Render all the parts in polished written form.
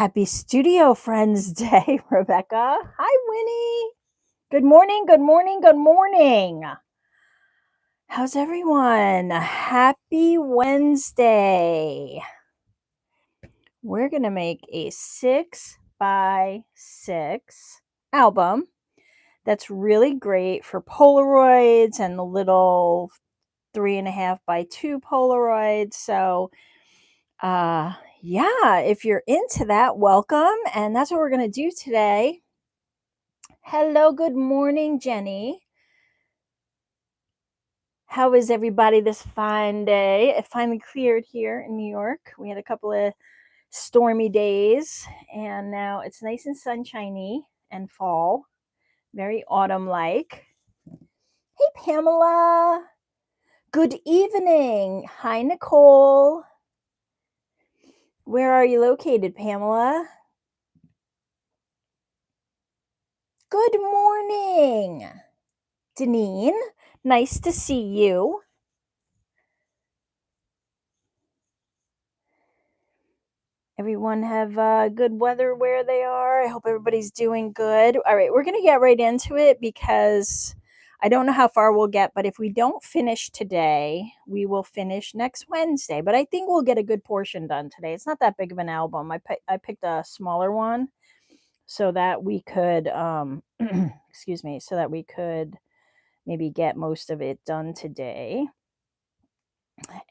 Happy Studio Friends Day, Rebecca. Hi, Winnie. Good morning, good morning, good morning. How's everyone? Happy Wednesday. We're going to make a 6x6 album that's really great for Polaroids and the little 3.5x2 Polaroids. So, yeah, if you're into that, welcome. And that's what we're going to do today. Hello, good morning, Jenny. How is everybody this fine day? It finally cleared here in New York. We had a couple of stormy days, and now it's nice and sunshiny and fall, very autumn-like. Hey, Pamela. Good evening. Hi, Nicole. Where are you located, Pamela? Good morning, Deneen. Nice to see you. Everyone have good weather where they are. I hope everybody's doing good. All right, we're going to get right into it because I don't know how far we'll get, but if we don't finish today, we will finish next Wednesday. But I think we'll get a good portion done today. It's not that big of an album. I picked a smaller one so that we could, excuse me, so that we could maybe get most of it done today.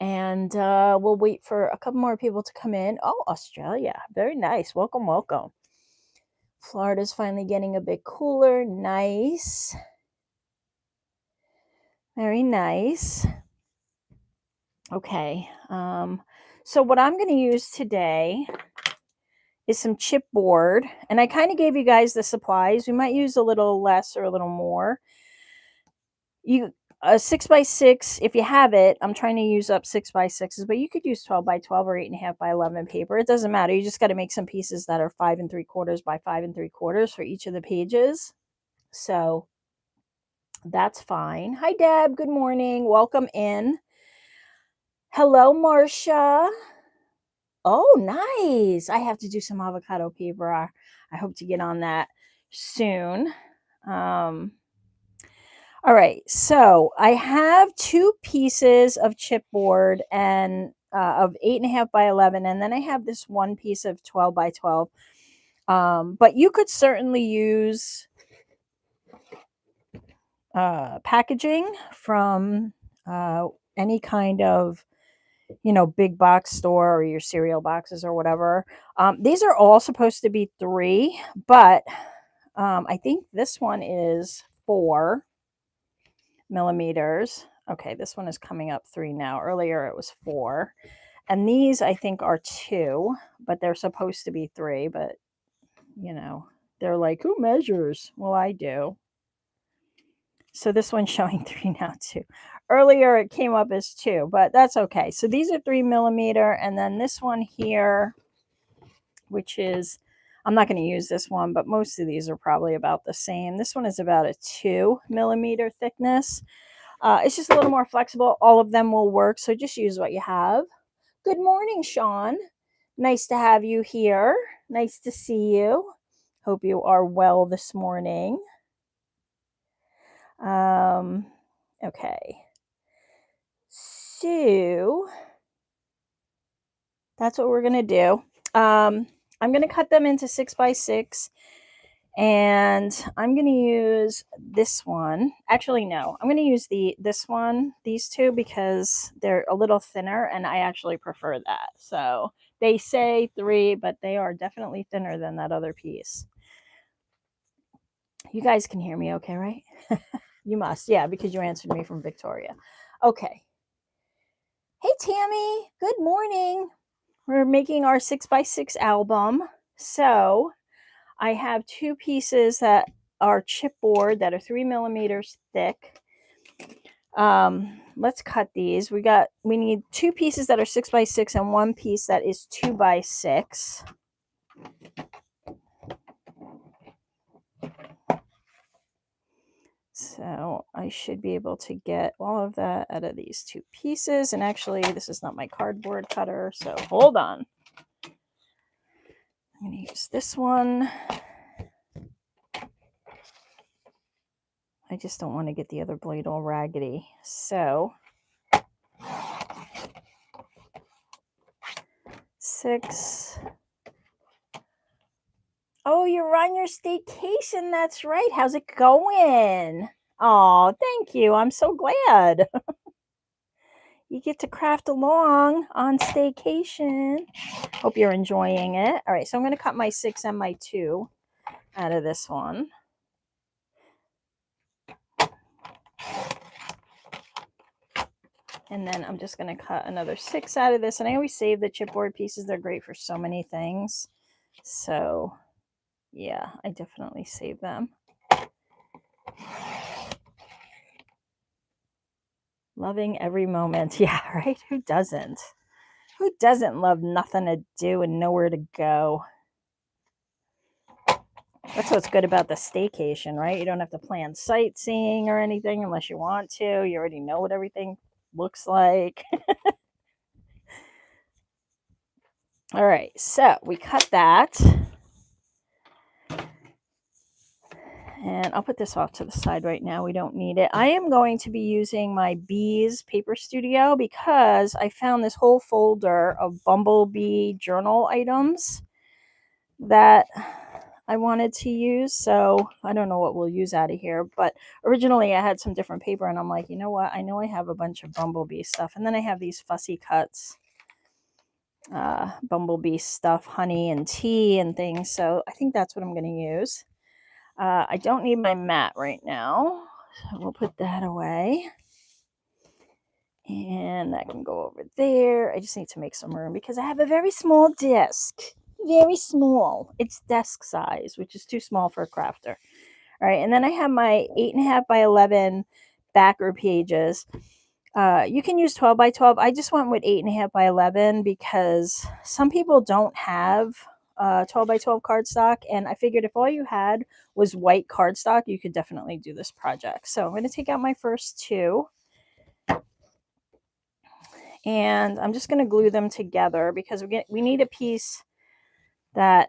And we'll wait for a couple more people to come in. Oh, Australia. Very nice. Welcome, welcome. Florida's finally getting a bit cooler. Nice. Very nice. Okay. So what I'm going to use today is some chipboard. And I kind of gave you guys the supplies. We might use a little less or a little more. A 6x6, if you have it, I'm trying to use up 6x6s, but you could use 12x12 or 8.5x11 paper. It doesn't matter. You just got to make some pieces that are 5 3/4 by 5 3/4 for each of the pages. So that's fine. Hi, Deb. Good morning. Welcome in. Hello, Marcia. Oh, nice. I have to do some avocado paper. I hope to get on that soon. All right, so I have 2 pieces of chipboard and of 8.5x11, and then I have this one piece of 12x12. But you could certainly use packaging from any kind of, big box store or your cereal boxes or whatever. These are all supposed to be 3, but I think this one is 4 millimeters. Okay, this one is coming up 3 now. Earlier it was 4. And these I think are 2, but they're supposed to be 3, but they're like, who measures? Well, I do. So this one's showing 3 now too. Earlier it came up as 2, but that's okay. So these are 3 millimeter, and then this one here, which is, I'm not going to use this one, but most of these are probably about the same. This one is about a 2 millimeter thickness. It's just a little more flexible. All of them will work, so just use what you have. Good morning, Sean. Nice to have you here. Nice to see you. Hope you are well this morning. Okay. So that's what we're going to do. I'm going to cut them into 6x6. And I'm going to use this one. Actually, no. I'm going to use these 2, because they're a little thinner, and I actually prefer that. So they say 3, but they are definitely thinner than that other piece. You guys can hear me okay, right? You must. Yeah, because you answered me from Victoria. Okay. Hey, Tammy. Good morning. We're making our 6x6 album. So I have 2 pieces that are chipboard that are 3 millimeters thick. Let's cut these. We need 2 pieces that are 6x6 and 1 piece that is 2x6. So I should be able to get all of that out of these 2 pieces. And actually, this is not my cardboard cutter, so hold on. I'm going to use this one. I just don't want to get the other blade all raggedy. So 6. Oh, you're on your staycation. That's right. How's it going? Oh, thank you. I'm so glad. You get to craft along on staycation. Hope you're enjoying it. All right, so I'm going to cut my 6 and my 2 out of this one. And then I'm just going to cut another 6 out of this. And I always save the chipboard pieces. They're great for so many things. So, yeah, I definitely save them. Loving every moment. Yeah, right? Who doesn't? Who doesn't love nothing to do and nowhere to go? That's what's good about the staycation, right? You don't have to plan sightseeing or anything unless you want to. You already know what everything looks like. All right, so we cut that. And I'll put this off to the side right now. We don't need it. I am going to be using my Bees Paper Studio because I found this whole folder of Bumblebee journal items that I wanted to use. So I don't know what we'll use out of here. But originally I had some different paper and I'm like, you know what? I know I have a bunch of Bumblebee stuff. And then I have these Fussy Cuts. Bumblebee stuff, honey and tea and things. So I think that's what I'm going to use. I don't need my mat right now, so we'll put that away. And that can go over there. I just need to make some room because I have a very small desk. Very small. It's desk size, which is too small for a crafter. All right, and then I have my 8.5 by 11 backer pages. You can use 12 by 12. I just went with 8.5 by 11 because some people don't have 12 by 12 cardstock, and I figured if all you had was white cardstock, you could definitely do this project. So I'm going to take out my first 2, and I'm just going to glue them together because we need a piece that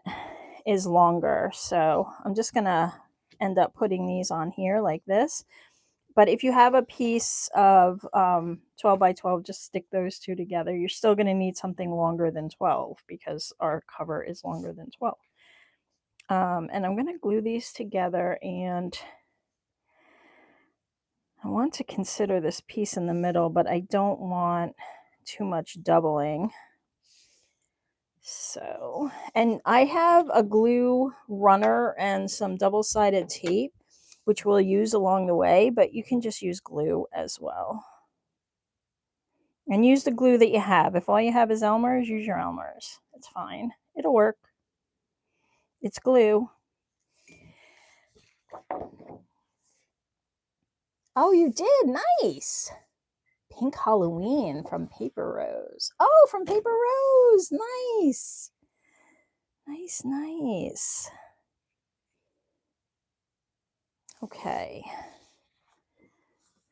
is longer. So I'm just going to end up putting these on here like this. But if you have a piece of 12 by 12, just stick those 2 together. You're still going to need something longer than 12 because our cover is longer than 12. And I'm going to glue these together, and I want to consider this piece in the middle, but I don't want too much doubling. So, and I have a glue runner and some double-sided tape, which we'll use along the way, but you can just use glue as well. And use the glue that you have. If all you have is Elmer's, use your Elmer's. It's fine. It'll work. It's glue. Oh, you did? Nice. Pink Halloween from Paper Rose. Oh, from Paper Rose. Nice. Nice, nice. Okay.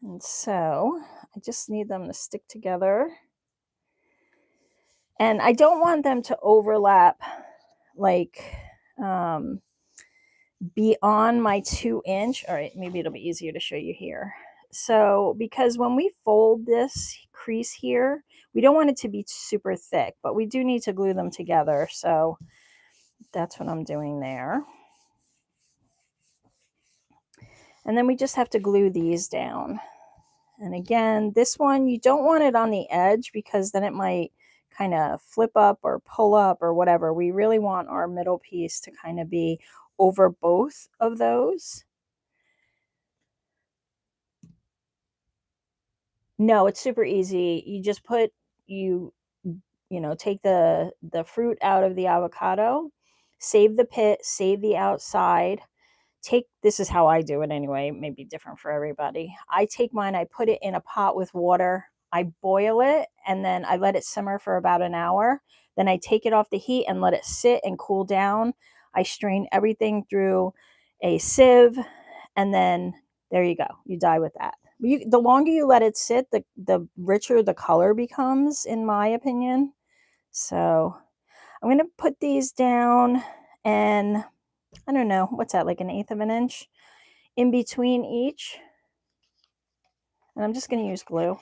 And so I just need them to stick together. And I don't want them to overlap like beyond my 2-inch. All right, maybe it'll be easier to show you here. So because when we fold this crease here, we don't want it to be super thick, but we do need to glue them together. So that's what I'm doing there. And then we just have to glue these down. And again, this one, you don't want it on the edge because then it might kind of flip up or pull up or whatever. We really want our middle piece to kind of be over both of those. No, it's super easy. You just put, you know, take the fruit out of the avocado, save the pit, save the outside. This is how I do it anyway. It may be different for everybody. I take mine, I put it in a pot with water, I boil it, and then I let it simmer for about an hour. Then I take it off the heat and let it sit and cool down. I strain everything through a sieve, and then there you go. You dye with that. The longer you let it sit, the richer the color becomes, in my opinion. So I'm going to put these down, and I don't know, what's that, like 1/8 of an inch in between each. And I'm just going to use glue.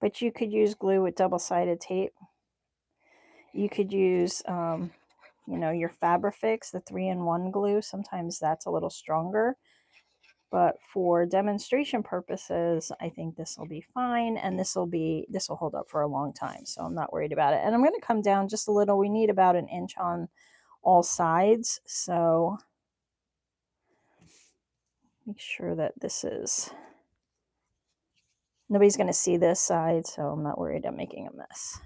But you could use glue with double-sided tape. You could use, your Fabrifix, the 3-in-1 glue. Sometimes that's a little stronger. But for demonstration purposes, I think this will be fine. And this will hold up for a long time. So I'm not worried about it. And I'm going to come down just a little. We need about 1 inch on all sides. So make sure that nobody's going to see this side. So I'm not worried I'm making a mess.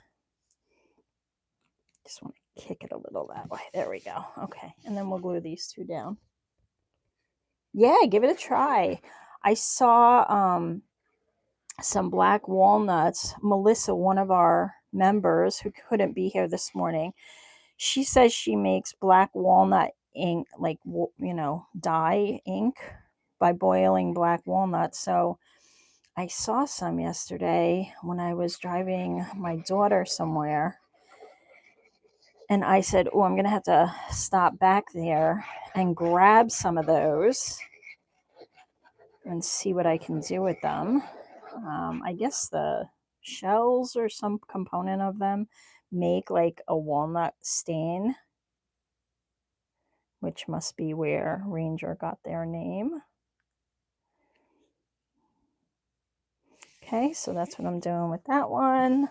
Just want to kick it a little that way. There we go. Okay. And then we'll glue these two down. Yeah, give it a try. I saw some black walnuts. Melissa, one of our members who couldn't be here this morning, she says she makes black walnut ink, like, dye ink by boiling black walnuts. So I saw some yesterday when I was driving my daughter somewhere. And I said, oh, I'm going to have to stop back there and grab some of those and see what I can do with them. I guess the shells or some component of them make like a walnut stain, which must be where Ranger got their name. Okay, so that's what I'm doing with that one.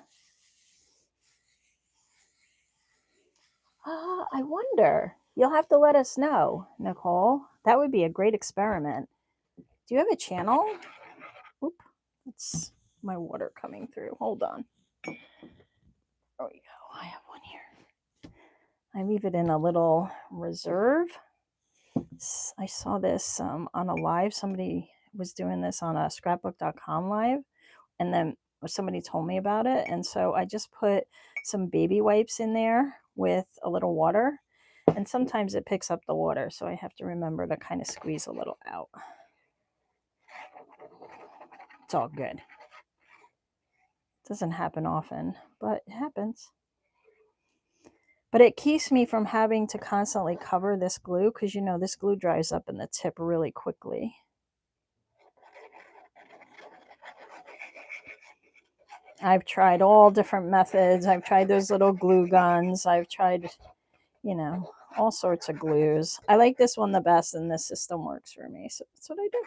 I wonder. You'll have to let us know, Nicole. That would be a great experiment. Do you have a channel? Oop, that's my water coming through. Hold on. There we go. I have one here. I leave it in a little reserve. I saw this on a live. Somebody was doing this on a scrapbook.com live, and then somebody told me about it. And so I just put some baby wipes in there with a little water, and sometimes it picks up the water. So I have to remember to kind of squeeze a little out. It's all good. It doesn't happen often, but it happens. But it keeps me from having to constantly cover this glue because, this glue dries up in the tip really quickly. I've tried all different methods. I've tried those little glue guns. I've tried, all sorts of glues. I like this one the best, and this system works for me. So that's what I do.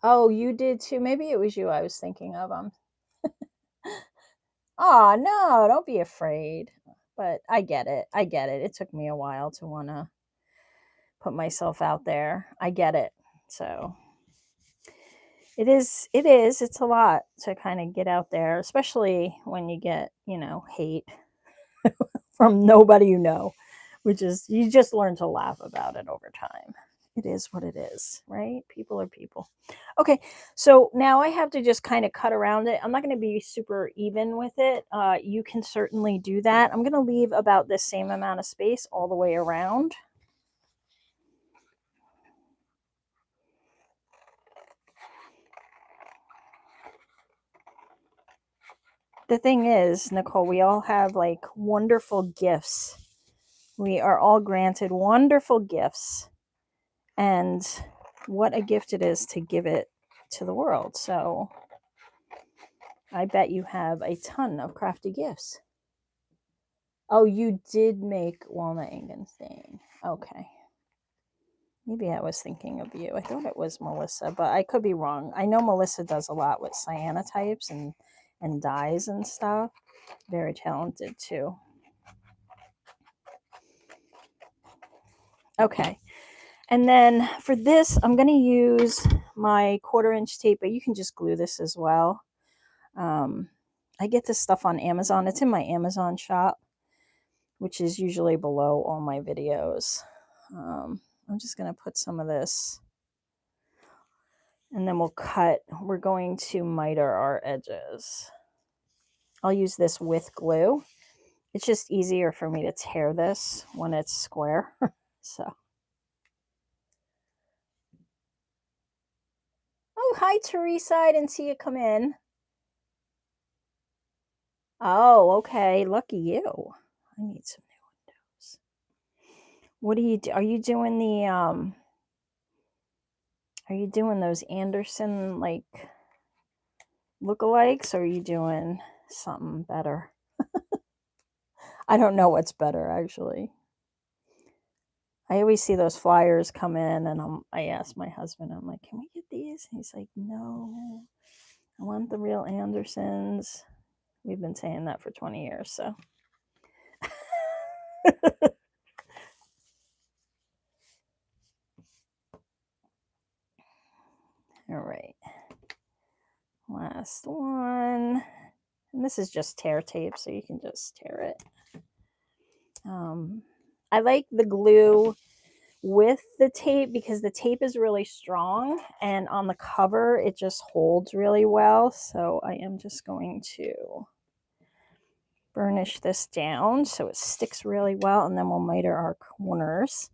Oh, you did too? Maybe it was you I was thinking of. Oh, no, don't be afraid. But I get it. I get it. It took me a while to want to put myself out there. I get it. So it's a lot to kind of get out there, especially when you get, hate from nobody which is, you just learn to laugh about it over time. It is what it is, right? People are people. Okay, so now I have to just kind of cut around it. I'm not going to be super even with it. You can certainly do that. I'm going to leave about the same amount of space all the way around. The thing is, Nicole, we all have like wonderful gifts. We are all granted wonderful gifts. And what a gift it is to give it to the world. So I bet you have a ton of crafty gifts. Oh, you did make walnut ink and stain. Okay. Maybe I was thinking of you. I thought it was Melissa, but I could be wrong. I know Melissa does a lot with cyanotypes and dyes and stuff. Very talented too. Okay. And then for this, I'm going to use my 1/4 inch tape, but you can just glue this as well. I get this stuff on Amazon. It's in my Amazon shop, which is usually below all my videos. I'm just going to put some of this, and then we'll cut. We're going to miter our edges. I'll use this with glue. It's just easier for me to tear this when it's square. So hi, Teresa. I didn't see you come in. Oh, okay. Lucky you. I need some new windows. What do you do? Are you doing the, are you doing those Anderson, like, lookalikes, or are you doing something better? I don't know what's better, actually. I always see those flyers come in, and I ask my husband, I'm like, can we get these? And he's like, no, I want the real Andersons. We've been saying that for 20 years, so. All right. Last one. And this is just tear tape, so you can just tear it. I like the glue with the tape because the tape is really strong, and on the cover it just holds really well. So I am just going to burnish this down so it sticks really well, and then we'll miter our corners.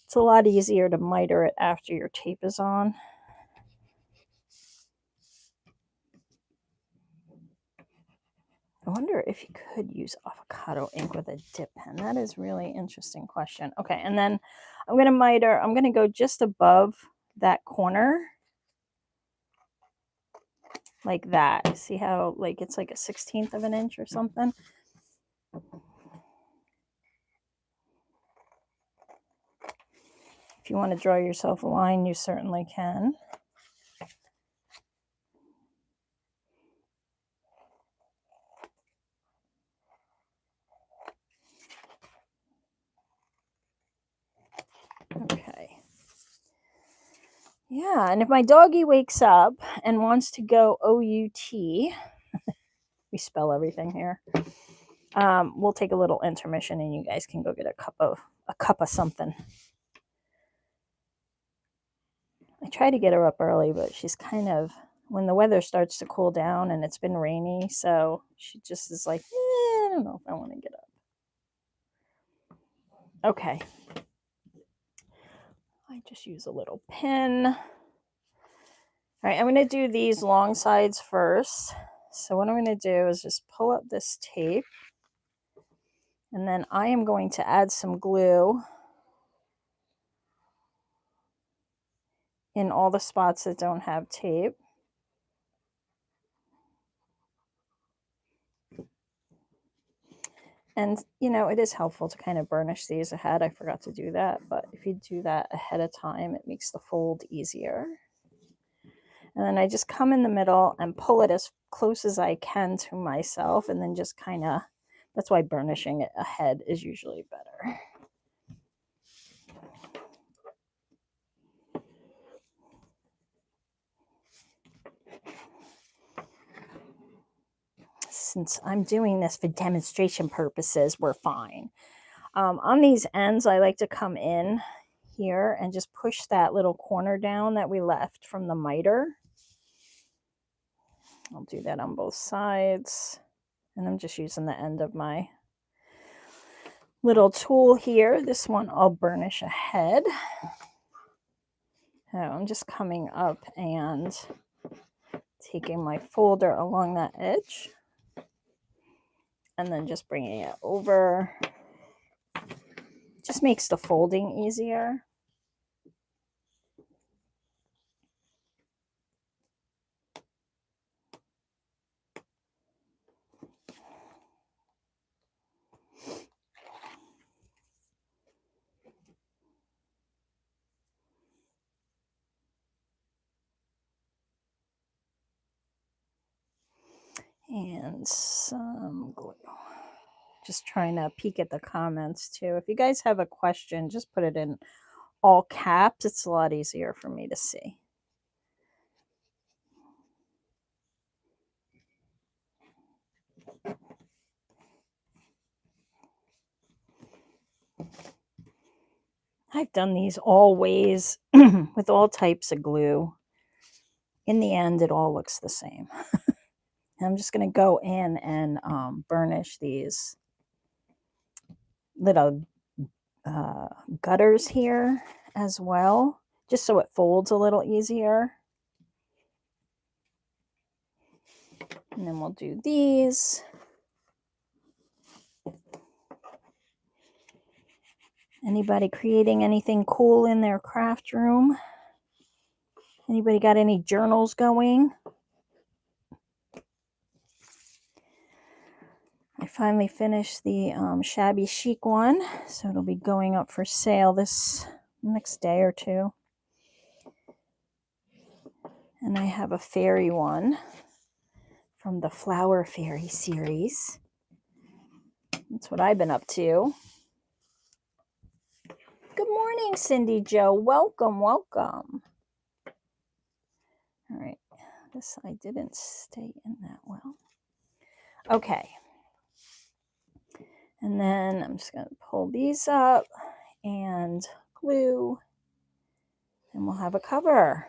It's a lot easier to miter it after your tape is on. I wonder if you could use avocado ink with a dip pen. That is really interesting question. Okay, and then I'm going to miter. I'm going to go just above that corner, like that. See how, like, it's like a 1/16 of an inch or something? If you want to draw yourself a line, you certainly can. Okay. Yeah, and if my doggy wakes up and wants to go O-U-T, we spell everything here, we'll take a little intermission and you guys can go get a cup of something. I try to get her up early, but she's kind of, when the weather starts to cool down, and it's been rainy, so she just is like, I don't know if I want to get up. Okay. I just use a little pin. All right, I'm going to do these long sides first. So what I'm going to do is just pull up this tape, and then I am going to add some glue in all the spots that don't have tape. And, you know, it is helpful to kind of burnish these ahead. I forgot to do that, but if you do that ahead of time, it makes the fold easier. And then I just come in the middle and pull it as close as I can to myself, and then just kind of, that's why burnishing it ahead is usually better. Since I'm doing this for demonstration purposes, we're fine. On these ends, I like to come in here and just push that little corner down that we left from the miter. I'll do that on both sides. And I'm just using the end of my little tool here. This one I'll burnish ahead. So I'm just coming up and taking my folder along that edge, and then just bringing it over. Just makes the folding easier. And some glue. Just trying to peek at the comments too. If you guys have a question, just put it in all caps. It's a lot easier for me to see. I've done these all ways with all types of glue. In the end, it all looks the same. I'm just going to go in and burnish these little gutters here as well, just so it folds a little easier. And then we'll do these. Anybody creating anything cool in their craft room? Anybody got any journals going? I finally finished the shabby chic one, so it'll be going up for sale this next day or two. And I have a fairy one from the Flower Fairy series. That's what I've been up to. Good morning, Cindy Jo. Welcome, welcome. All right, this I didn't stay in that well. Okay. And then I'm just going to pull these up and glue, and we'll have a cover.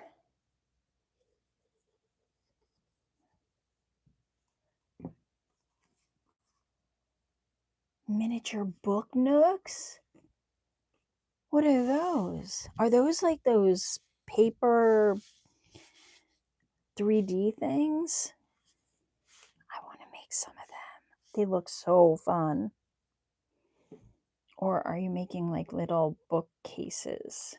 Miniature book nooks? What are those? Are those like those paper 3D things? I want to make some of them. They look so fun. Or are you making like little bookcases?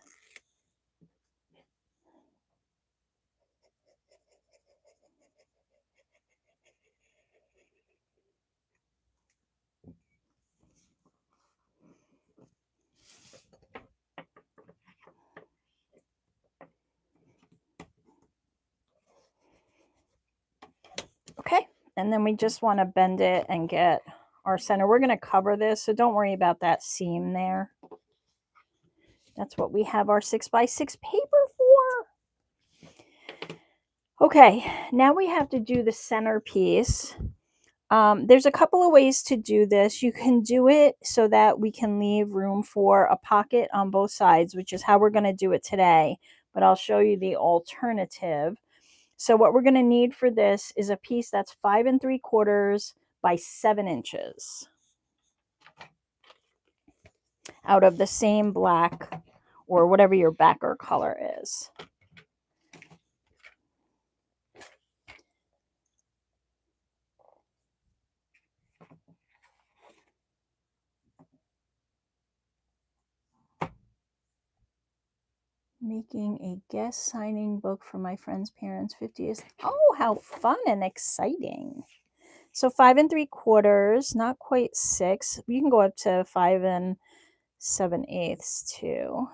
Okay, and then we just want to bend it and get our center. We're going to cover this, so don't worry about that seam there. That's what we have our 6x6 paper for. Okay, now we have to do the centerpiece. There's a couple of ways to do this. You can do it so that we can leave room for a pocket on both sides, which is how we're going to do it today. But I'll show you the alternative. So what we're going to need for this is a piece that's 5 3/4 by 7 inches out of the same black or whatever your backer color is. Making a guest signing book for my friend's parents' 50th. Oh, how fun and exciting. So 5 3/4, not quite 6. You can go up to 5 7/8 too.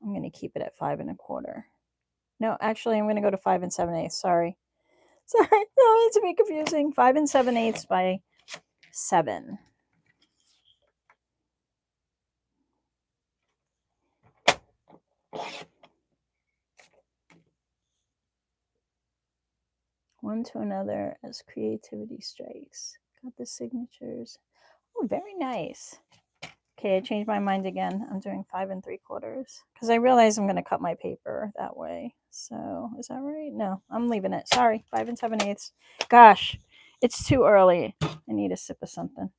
I'm going to keep it at 5 1/4. No, actually, I'm going to go to 5 7/8. Sorry. No, it's a bit confusing. 5 7/8 by 7. One to another as creativity strikes. Got the signatures. Oh, very nice. Okay, I changed my mind again. I'm doing 5 3/4 because I realize I'm going to cut my paper that way. So is that right? No, I'm leaving it. Sorry, 5 7/8. Gosh, it's too early. I need a sip of something.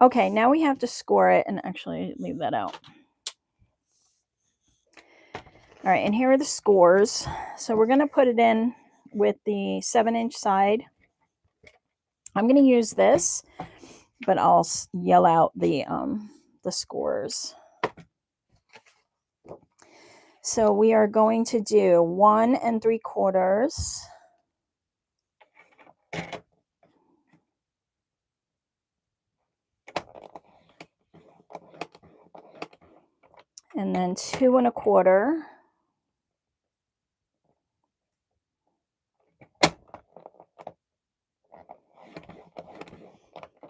Okay, now we have to score it and actually leave that out. All right, and here are the scores. So we're going to put it in with the 7-inch side. I'm going to use this, but I'll yell out the scores. So we are going to do 1 3/4. And then 2 1/4.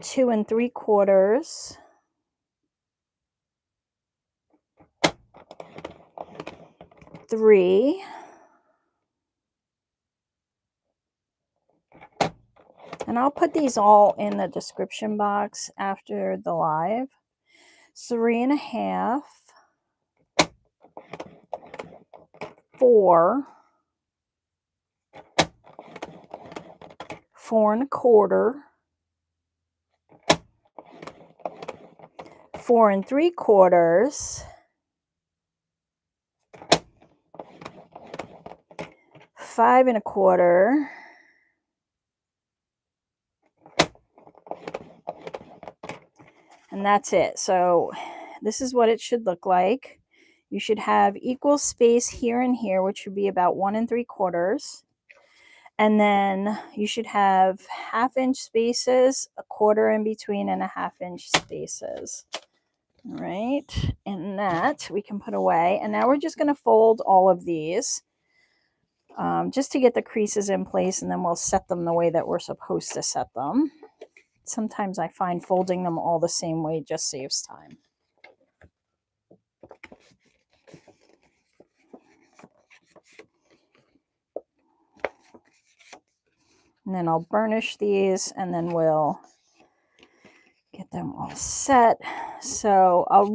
Two 3/4. 3. And I'll put these all in the description box after the live. 3 1/2. 4. 4 1/4. 4 3/4. 5 1/4. And that's it. So this is what it should look like. You should have equal space here and here, which would be about 1 3/4. And then you should have 1/2 inch spaces, 1/4 in between, and 1/2 inch spaces. All right, and that we can put away. And now we're just going to fold all of these just to get the creases in place, and then we'll set them the way that we're supposed to set them. Sometimes I find folding them all the same way just saves time. And then I'll burnish these, and then we'll get them all set. So I'll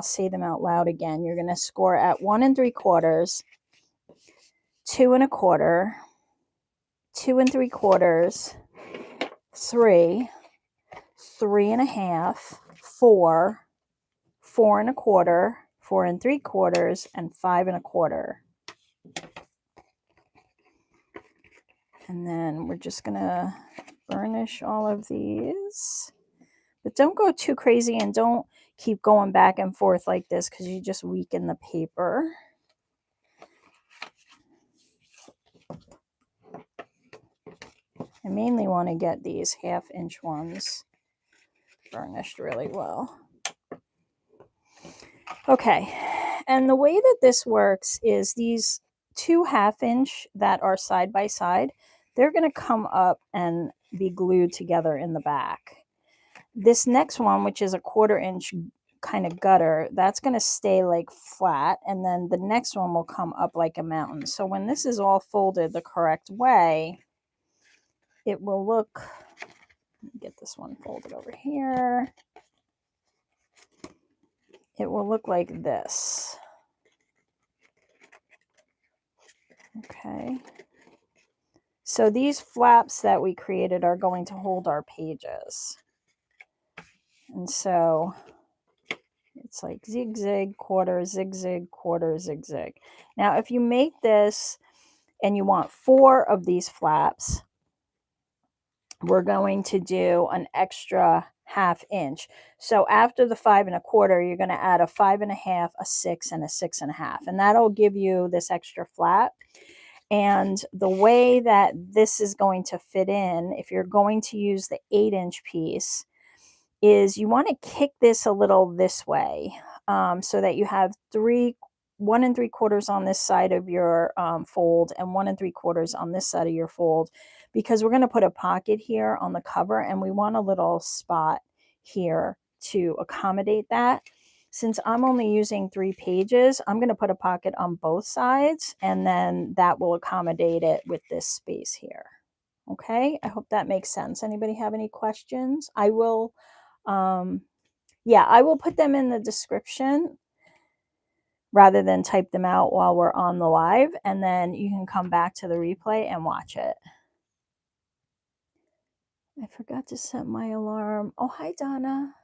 say them out loud again. You're going to score at 1 3/4, 2 1/4, 2 3/4, 3, 3 1/2, 4, 4 1/4, 4 3/4, and 5 1/4. And then we're just going to burnish all of these. But don't go too crazy, and don't keep going back and forth like this, because you just weaken the paper. I mainly want to get these 1/2 inch ones burnished really well. Okay, and the way that this works is these 2 1/2 inch that are side by side, they're going to come up and be glued together in the back. This next one, which is a 1/4 inch kind of gutter, that's going to stay like flat, and then the next one will come up like a mountain. So when this is all folded the correct way, it will look, let me get this one folded over here, it will look like this. Okay, so these flaps that we created are going to hold our pages, and so it's like zigzag, quarter, zigzag, quarter, zigzag. Now if you make this and you want 4 of these flaps, we're going to do an extra 1/2 inch. So after the 5 1/4, you're going to add a 5 1/2, a 6, and a 6 1/2, and that'll give you this extra flap. And the way that this is going to fit in, if you're going to use the 8 inch piece, is you want to kick this a little this way, so that you have 1 3/4 on this side of your fold, and 1 3/4 on this side of your fold, because we're going to put a pocket here on the cover, and we want a little spot here to accommodate that. Since I'm only using 3 pages, I'm going to put a pocket on both sides, and then that will accommodate it with this space here. Okay, I hope that makes sense. Anybody have any questions? I will put them in the description rather than type them out while we're on the live, and then you can come back to the replay and watch it. I forgot to set my alarm. Oh, hi, Donna.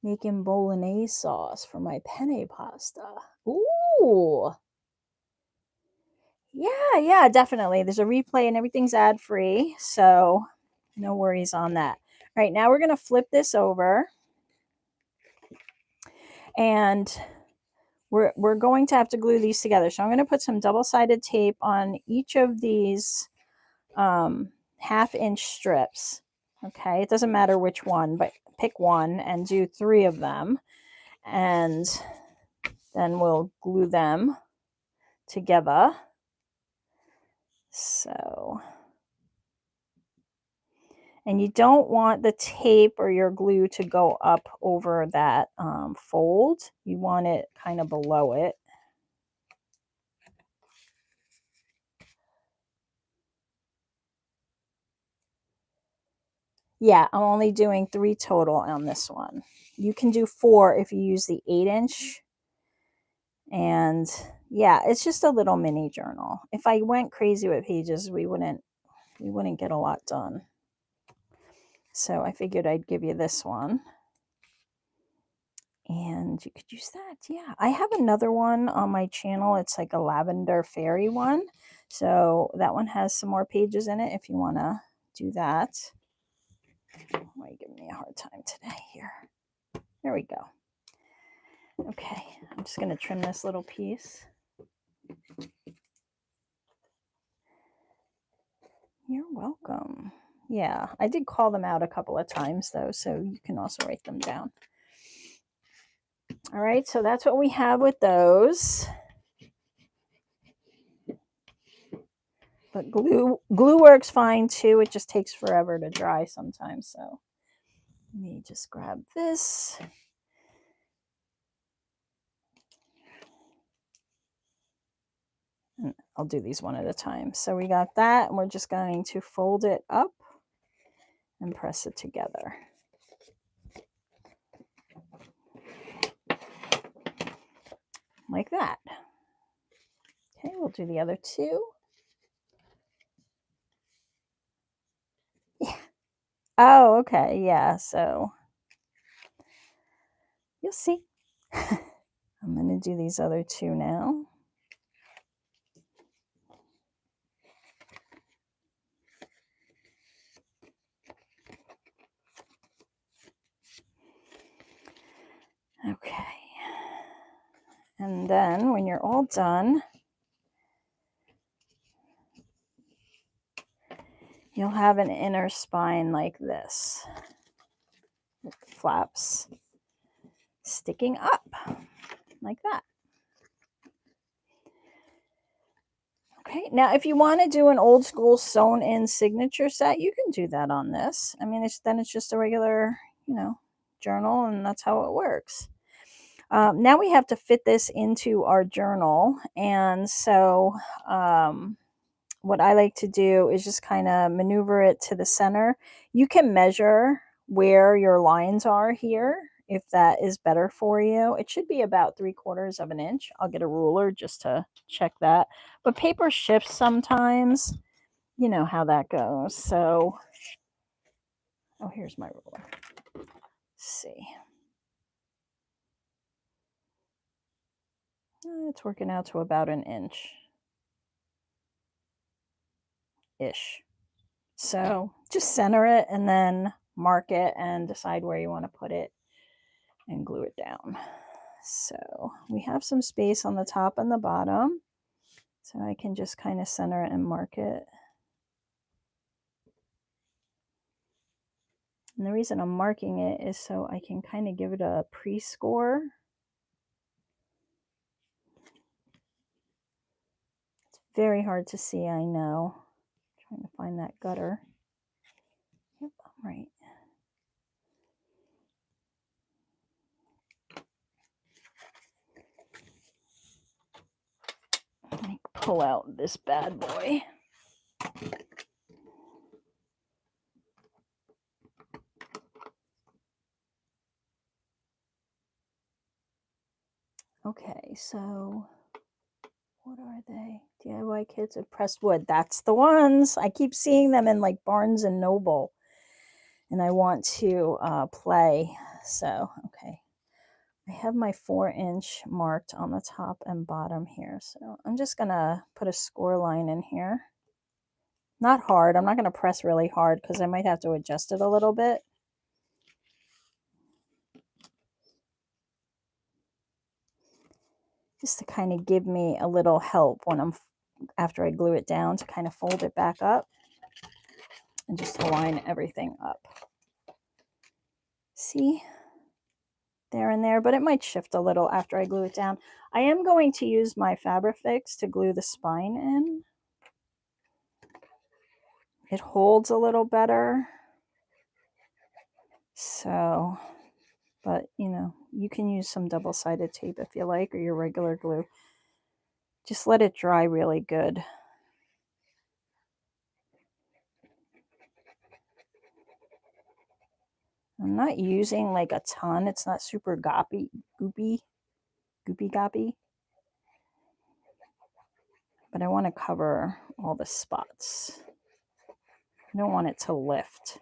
Making bolognese sauce for my penne pasta. Ooh. Yeah, definitely. There's a replay and everything's ad-free, so no worries on that. All right, now we're going to flip this over, and we're going to have to glue these together. So I'm going to put some double-sided tape on each of these 1/2 inch strips. Okay, it doesn't matter which one, but pick one and do 3 of them, and then we'll glue them together. So, and you don't want the tape or your glue to go up over that fold. You want it kind of below it. Yeah, I'm only doing 3 total on this one. You can do 4 if you use the 8 inch. And yeah, it's just a little mini journal. If I went crazy with pages, we wouldn't get a lot done. So I figured I'd give you this one. And you could use that. Yeah, I have another one on my channel. It's like a lavender fairy one. So that one has some more pages in it if you want to do that. Why are you giving me a hard time today here? There we go. Okay, I'm just going to trim this little piece. You're welcome. Yeah, I did call them out a couple of times though, so you can also write them down. All right, so that's what we have with those. But glue works fine too. It just takes forever to dry sometimes. So let me just grab this. And I'll do these one at a time. So we got that, and we're just going to fold it up and press it together. Like that. Okay, we'll do the other two. Yeah. Oh, okay. Yeah, so you'll see. I'm going to do these other two now. Okay. And then when you're all done, you'll have an inner spine like this, with the flaps sticking up like that. Okay, now if you want to do an old school sewn in signature set, you can do that on this. I mean, then it's just a regular, journal, and that's how it works. Now we have to fit this into our journal, and so what I like to do is just kind of maneuver it to the center. You can measure where your lines are here if that is better for you. It should be about 3/4 of an inch. I'll get a ruler just to check that. But paper shifts sometimes. You know how that goes. So, oh, here's my ruler. Let's see. It's working out to about an inch-ish. So just center it and then mark it and decide where you want to put it and glue it down. So we have some space on the top and the bottom, so I can just kind of center it and mark it. And the reason I'm marking it is so I can kind of give it a pre-score. It's very hard to see, I know. I'm trying to find that gutter. Yep, I'm right. Let me pull out this bad boy. Okay, so what are they? DIY kits of pressed wood. That's the ones. I keep seeing them in like Barnes and Noble, and I want to play. So, okay. I have my 4-inch marked on the top and bottom here. So I'm just going to put a score line in here. Not hard. I'm not going to press really hard because I might have to adjust it a little bit. Just to kind of give me a little help when after I glue it down, to kind of fold it back up and just align everything up. See? There and there, but it might shift a little after I glue it down. I am going to use my Fabrifix to glue the spine in. It holds a little better. So, but you can use some double-sided tape if you like, or your regular glue. Just let it dry really good. I'm not using like a ton. It's not super goopy. But I want to cover all the spots. I don't want it to lift.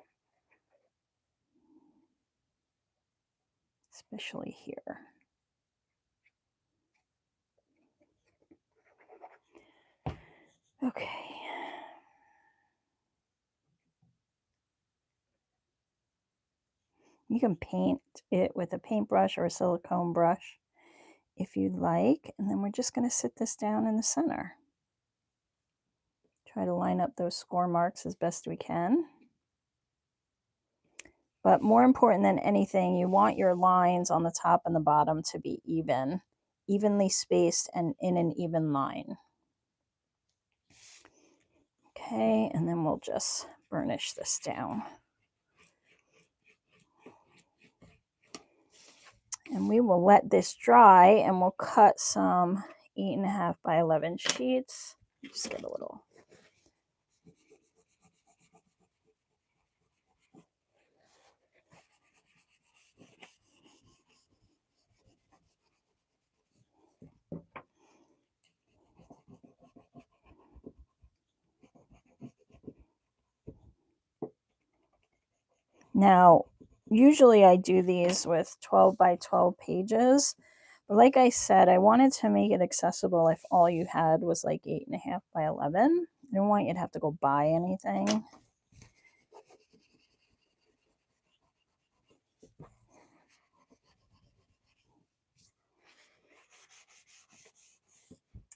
especially here. Okay. You can paint it with a paintbrush or a silicone brush if you'd like. And then we're just going to sit this down in the center. Try to line up those score marks as best we can. But more important than anything, you want your lines on the top and the bottom to be even, evenly spaced and in an even line. Okay, and then we'll just burnish this down. And we will let this dry and we'll cut some 8.5 by 11 sheets. Just get a little. Now, usually I do these with 12 by 12 pages. But like I said, I wanted to make it accessible if all you had was like 8.5 by 11. I don't want you to have to go buy anything.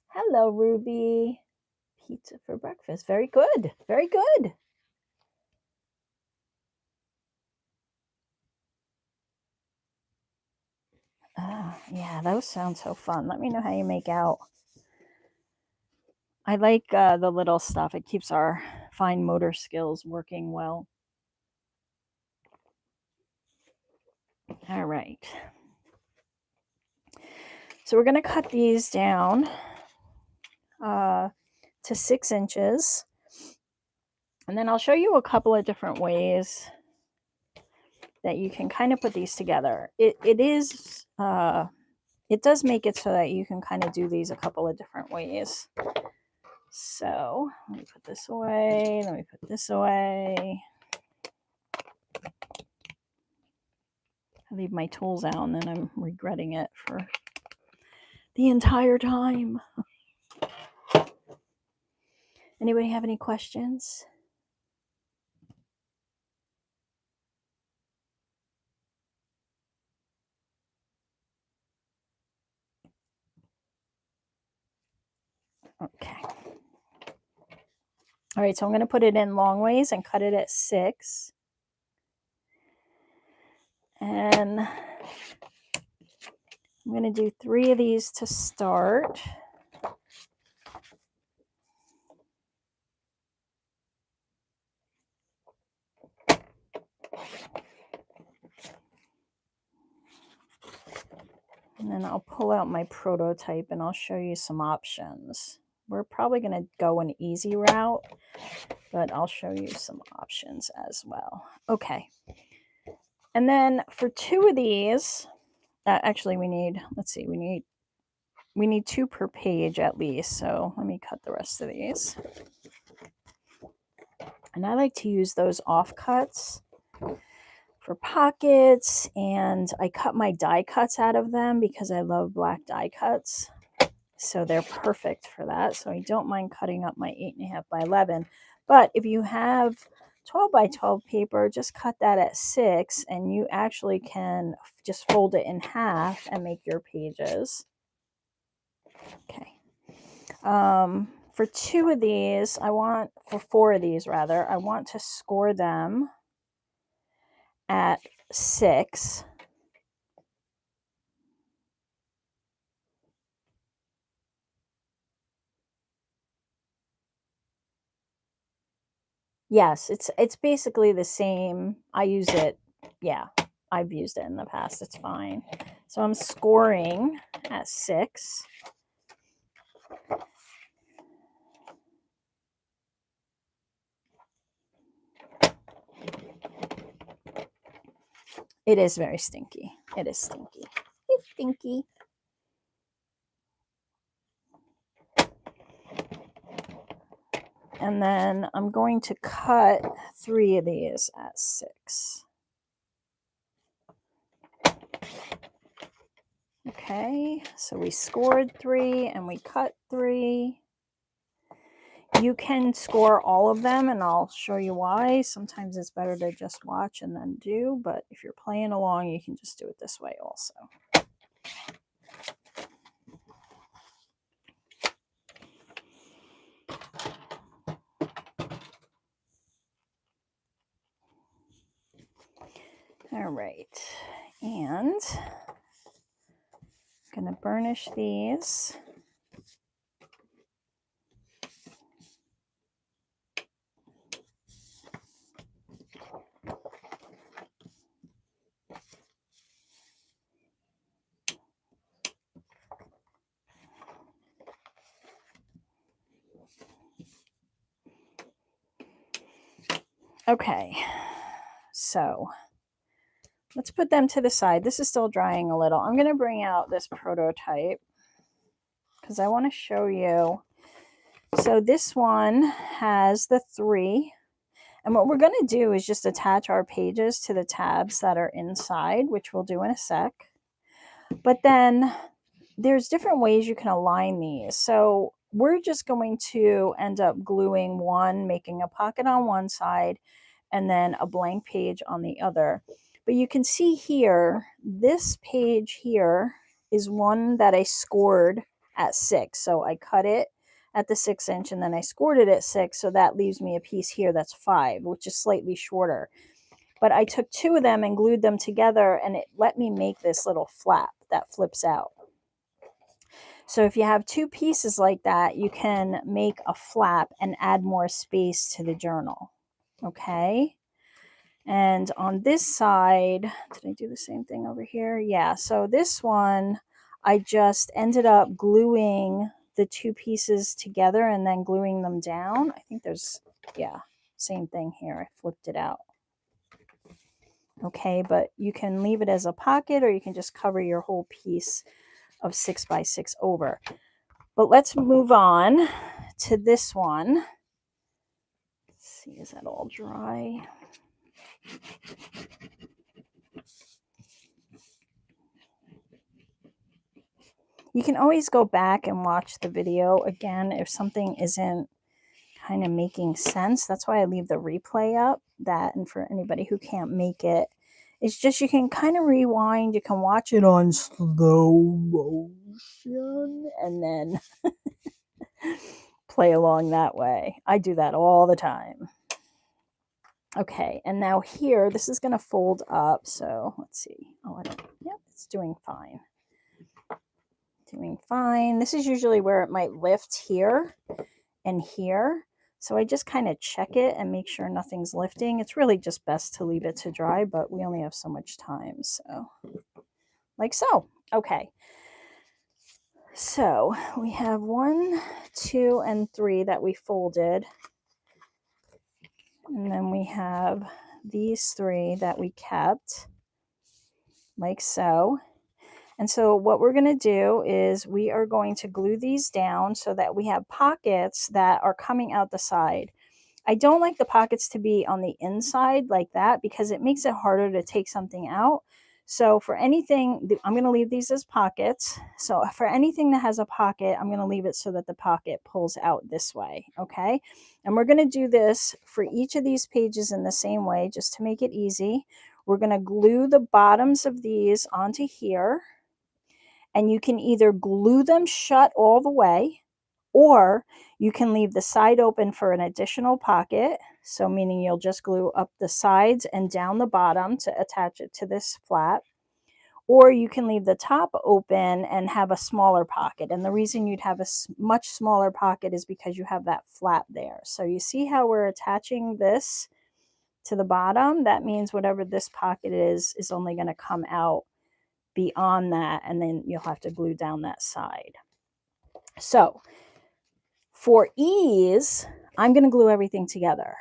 Hello, Ruby. Pizza for breakfast. Very good. Very good. Yeah, those sound so fun. Let me know how you make out. I like the little stuff. It keeps our fine motor skills working well. All right. So we're going to cut these down to 6 inches. And then I'll show you a couple of different ways that you can kind of put these together. It does make it so that you can kind of do these a couple of different ways. So let me put this away. Let me put this away. I leave my tools out and then I'm regretting it for the entire time. Anybody have any questions? Okay. All right, so I'm going to put it in long ways and cut it at 6. And I'm going to do 3 of these to start. And then I'll pull out my prototype and I'll show you some options. We're probably going to go an easy route, but I'll show you some options as well. Okay. And then for 2 of these, actually we need, let's see, we need 2 per page at least. So let me cut the rest of these. And I like to use those offcuts for pockets, and I cut my die cuts out of them because I love black die cuts. So they're perfect for that. So I don't mind cutting up my 8.5 by 11. But if you have 12 by 12 paper, just cut that at 6 and you actually can just fold it in half and make your pages. Okay. For 2 of these, for 4 of these rather, I want to score them at 6. Yes, it's basically the same. I use it. Yeah, I've used it in the past. It's fine. So I'm scoring at 6. It is very stinky. It is stinky. It's stinky. And then I'm going to cut 3 of these at 6. Okay, so we scored 3 and we cut 3. You can score all of them, and I'll show you why. Sometimes it's better to just watch and then do, but if you're playing along, you can just do it this way also. All right, and I'm going to burnish these. Okay, so let's put them to the side. This is still drying a little. I'm going to bring out this prototype because I want to show you. So this one has the 3. And what we're going to do is just attach our pages to the tabs that are inside, which we'll do in a sec. But then there's different ways you can align these. So we're just going to end up gluing one, making a pocket on one side, and then a blank page on the other. But you can see here, this page here is one that I scored at 6. So I cut it at the 6-inch and then I scored it at 6. So that leaves me a piece here that's 5, which is slightly shorter. But I took 2 of them and glued them together, and it let me make this little flap that flips out. So if you have 2 pieces like that, you can make a flap and add more space to the journal. Okay. And on this side, did I do the same thing over here? Yeah. So this one, I just ended up gluing the 2 pieces together and then gluing them down. I think there's, yeah, same thing here. I flipped it out. Okay, but you can leave it as a pocket, or you can just cover your whole piece of 6x6 over. But let's move on to this one. Let's see, is that all dry? You can always go back and watch the video again if something isn't kind of making sense. That's why I leave the replay up. That, and for anybody who can't make it, it's just you can kind of rewind. You can watch it on slow motion and then play along that way. I do that all the time. Okay, and now here, this is going to fold up. So let's see. Oh, I don't, yep, it's doing fine. Doing fine. This is usually where it might lift here and here. So I just kind of check it and make sure nothing's lifting. It's really just best to leave it to dry, but we only have so much time. So like so. Okay. So we have 1, 2, and 3 that we folded. And then we have these 3 that we kept, like so. And so what we're going to do is we are going to glue these down so that we have pockets that are coming out the side. I don't like the pockets to be on the inside like that because it makes it harder to take something out. So for anything, I'm going to leave these as pockets. So for anything that has a pocket, I'm going to leave it so that the pocket pulls out this way. Okay. And we're going to do this for each of these pages in the same way, just to make it easy. We're going to glue the bottoms of these onto here. And you can either glue them shut all the way, or you can leave the side open for an additional pocket. So meaning you'll just glue up the sides and down the bottom to attach it to this flap. Or you can leave the top open and have a smaller pocket. And the reason you'd have a much smaller pocket is because you have that flap there. So you see how we're attaching this to the bottom? That means whatever this pocket is only going to come out beyond that, and then you'll have to glue down that side. So for ease, I'm going to glue everything together.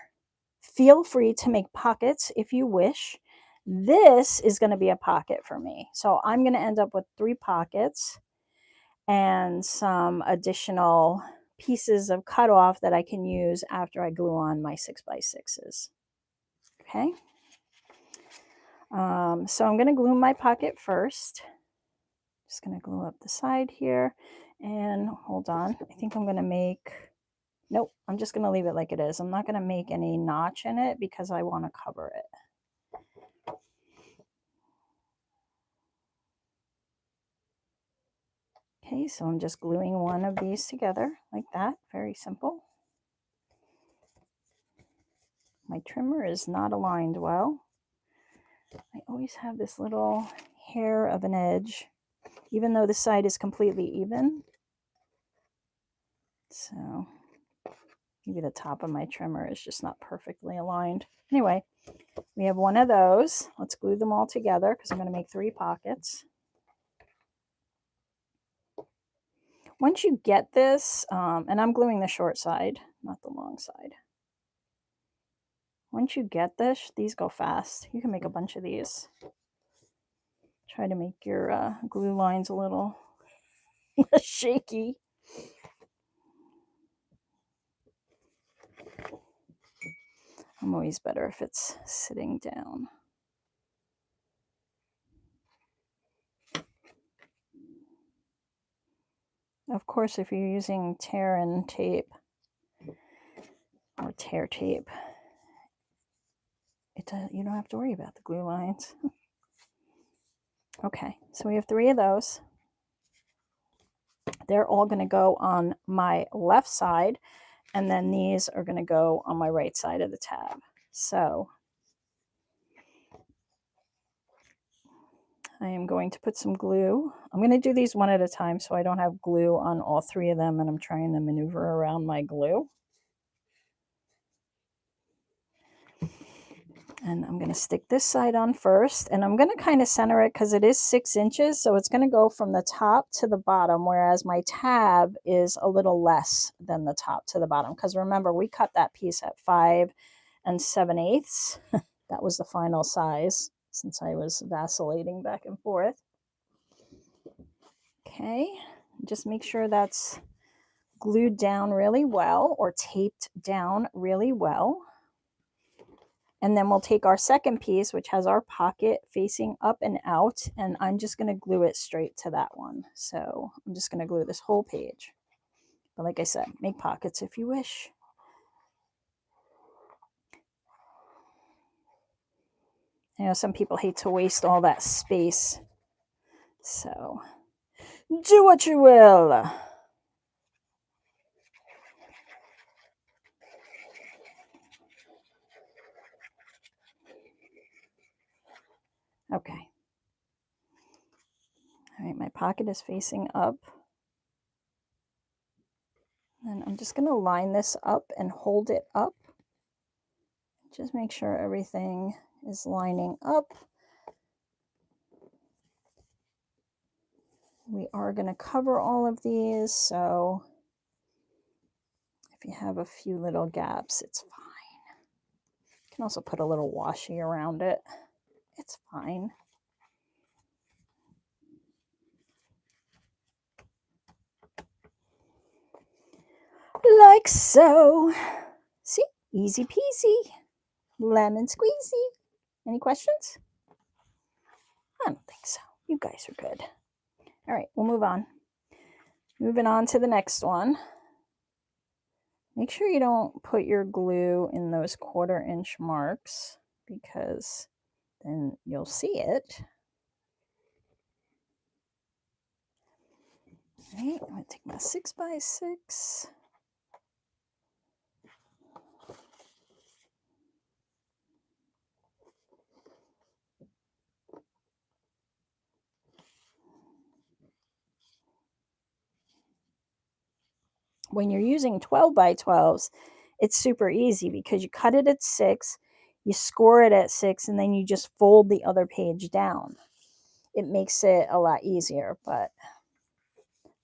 Feel free to make pockets if you wish. This is going to be a pocket for me. So I'm going to end up with 3 pockets and some additional pieces of cutoff that I can use after I glue on my 6x6s. Okay. So I'm going to glue my pocket first. Just going to glue up the side here, and hold on. I think I'm going to make, nope, I'm just going to leave it like it is. I'm not going to make any notch in it because I want to cover it. Okay, so I'm just gluing one of these together like that. Very simple. My trimmer is not aligned well. I always have this little hair of an edge, even though the side is completely even. So maybe the top of my trimmer is just not perfectly aligned. Anyway, we have one of those. Let's glue them all together because I'm going to make 3 pockets. Once you get this, and I'm gluing the short side, not the long side. Once you get this, these go fast. You can make a bunch of these. Try to make your glue lines a little less shaky. I'm always better if it's sitting down. Of course, if you're using tear and tape or tear tape, you don't have to worry about the glue lines. Okay, so we have 3 of those. They're all going to go on my left side, and then these are going to go on my right side of the tab. So I am going to put some glue. I'm going to do these one at a time so I don't have glue on all 3 of them, and I'm trying to maneuver around my glue. And I'm going to stick this side on first, and I'm going to kind of center it because it is 6 inches, so it's going to go from the top to the bottom, whereas my tab is a little less than the top to the bottom, because remember, we cut that piece at 5 7/8. That was the final size since I was vacillating back and forth. Okay, just make sure that's glued down really well or taped down really well. And then we'll take our second piece, which has our pocket facing up and out, and I'm just going to glue it straight to that one. So I'm just going to glue this whole page. But like I said, make pockets if you wish. I know some people hate to waste all that space. So do what you will. Okay. All right, my pocket is facing up. And I'm just going to line this up and hold it up. Just make sure everything is lining up. We are going to cover all of these, so if you have a few little gaps, it's fine. You can also put a little washi around it. It's fine. Like so. See? Easy peasy. Lemon squeezy. Any questions? I don't think so. You guys are good. All right, we'll move on. Moving on to the next one. Make sure you don't put your glue in those 1/4 inch marks because then you'll see it. All right, I'm going to take my 6x6. When you're using 12x12s, it's super easy because you cut it at 6, you score it at 6, and then you just fold the other page down. It makes it a lot easier, but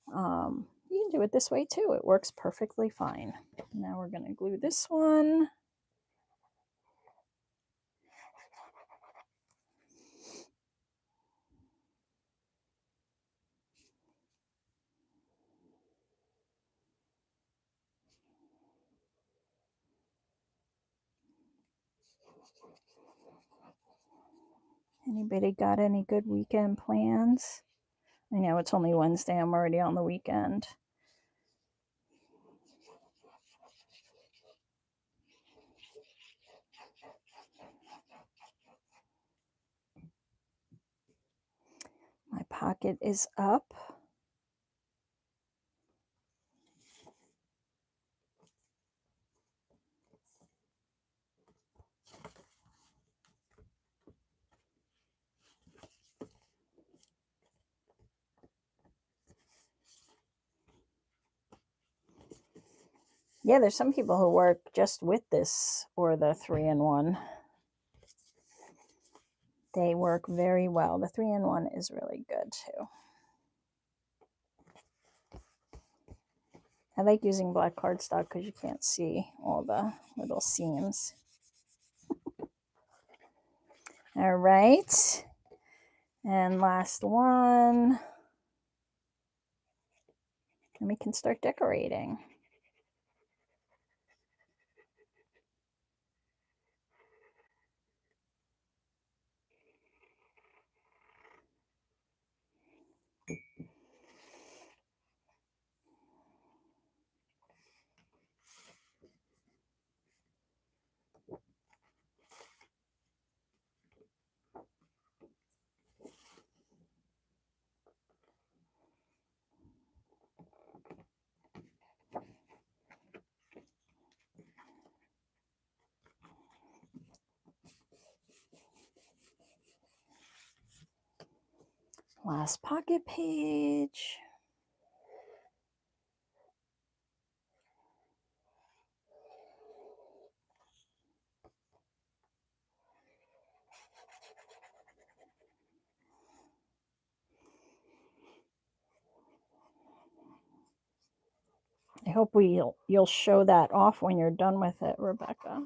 you can do it this way too. It works perfectly fine. Now we're going to glue this one. Anybody got any good weekend plans? I know it's only Wednesday. I'm already on the weekend. My pocket is up. Yeah, there's some people who work just with this or the 3-in-1. They work very well. The 3-in-1 is really good too. I like using black cardstock because you can't see all the little seams. All right. And last one. And we can start decorating. Last pocket page. I hope you'll show that off when you're done with it, Rebecca.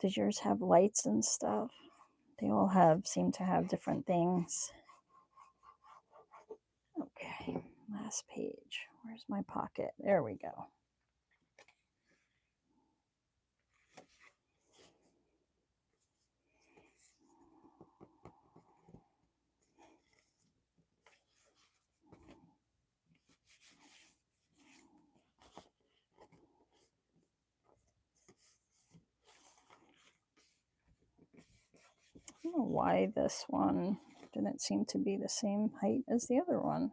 Does yours have lights and stuff? They all seem to have different things. Okay, last page. Where's my pocket? There we go. I don't know why this one didn't seem to be the same height as the other one.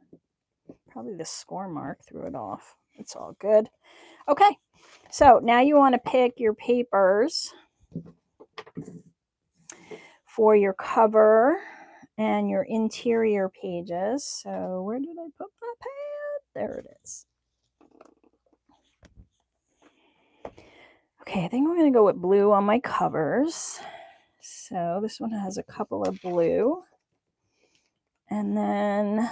Probably the score mark threw it off. It's all good. Okay, so now you want to pick your papers for your cover and your interior pages. So where did I put my pad? There it is. Okay, I think I'm going to go with blue on my covers. So this one has a couple of blue. And then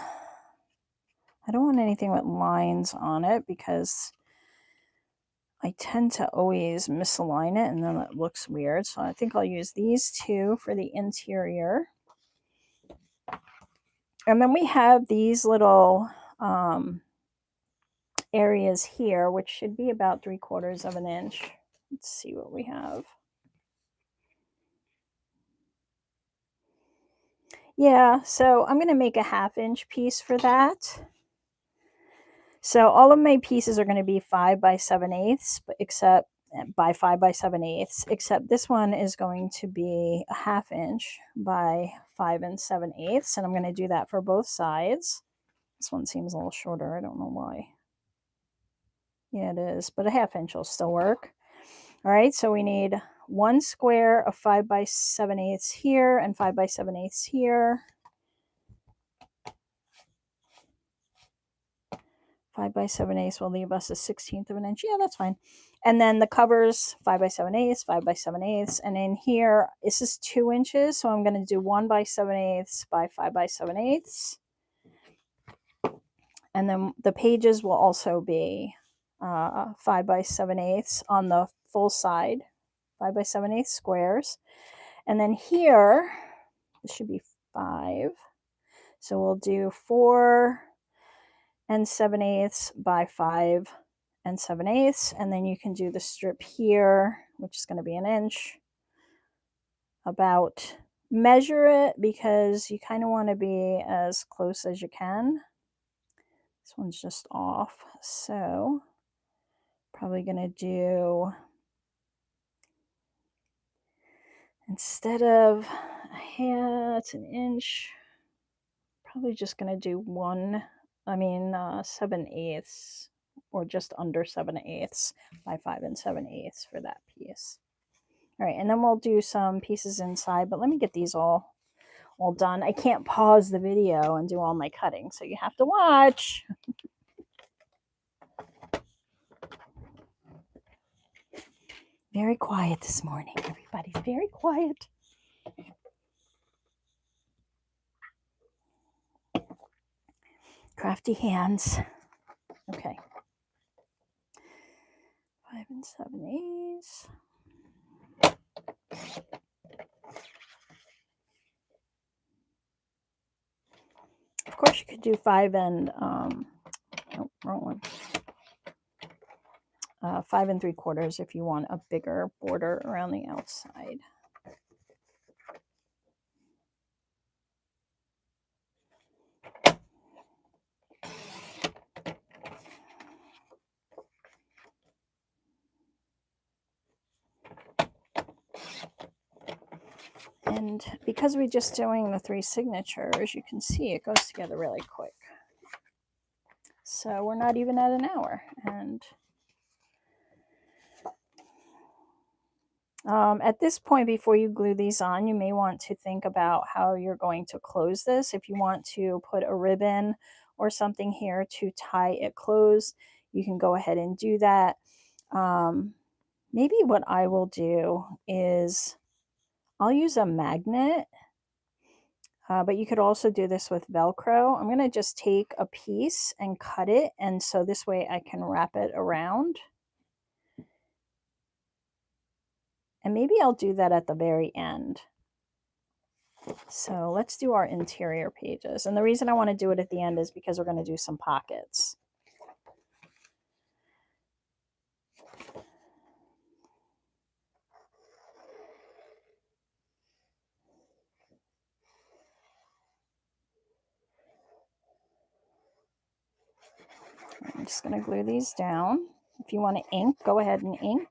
I don't want anything with lines on it because I tend to always misalign it and then it looks weird. So I think I'll use these two for the interior. And then we have these little areas here, which should be about 3/4 of an inch. Let's see what we have. Yeah, so I'm going to make a 1/2 inch piece for that. So all of my pieces are going to be 5 by 7/8, but except by 5 by 7/8, except this one is going to be a 1/2 inch by 5 7/8, and I'm going to do that for both sides. This one seems a little shorter. I don't know why. Yeah, it is, but a 1/2 inch will still work. All right, so we need 1 square of 5 by 7/8 here and 5 by 7/8 here. 5 by 7/8 will leave us a 1/16 of an inch. Yeah, that's fine. And then the covers 5 by 7/8, 5 by 7/8, and in here this is 2 inches, so I'm going to do 1 by 7/8 by 5 by 7/8. And then the pages will also be 5 by 7/8 on the full side, 5 by 7/8 squares. And then here, this should be 5. So we'll do 4 7/8 by 5 7/8. And then you can do the strip here, which is going to be an inch, about measure it because you kind of want to be as close as you can. This one's just off, so probably going to do, instead of a half, it's an inch, probably just going to do 7/8 or just under 7/8 by 5 7/8 for that piece. All right, and then we'll do some pieces inside, but let me get these all done. I can't pause the video and do all my cutting, so you have to watch. Very quiet this morning. Everybody's very quiet. Crafty hands. Okay. 5 7/8. Of course, you could do 5 wrong one. 5 3/4 if you want a bigger border around the outside. And because we're just doing the 3 signatures, you can see it goes together really quick. So we're not even at an hour. And at this point, before you glue these on, you may want to think about how you're going to close this. If you want to put a ribbon or something here to tie it closed, you can go ahead and do that. Maybe what I will do is I'll use a magnet, but you could also do this with Velcro. I'm going to just take a piece and cut it, and so this way I can wrap it around. And maybe I'll do that at the very end. So let's do our interior pages. And the reason I want to do it at the end is because we're going to do some pockets. I'm just going to glue these down. If you want to ink, go ahead and ink.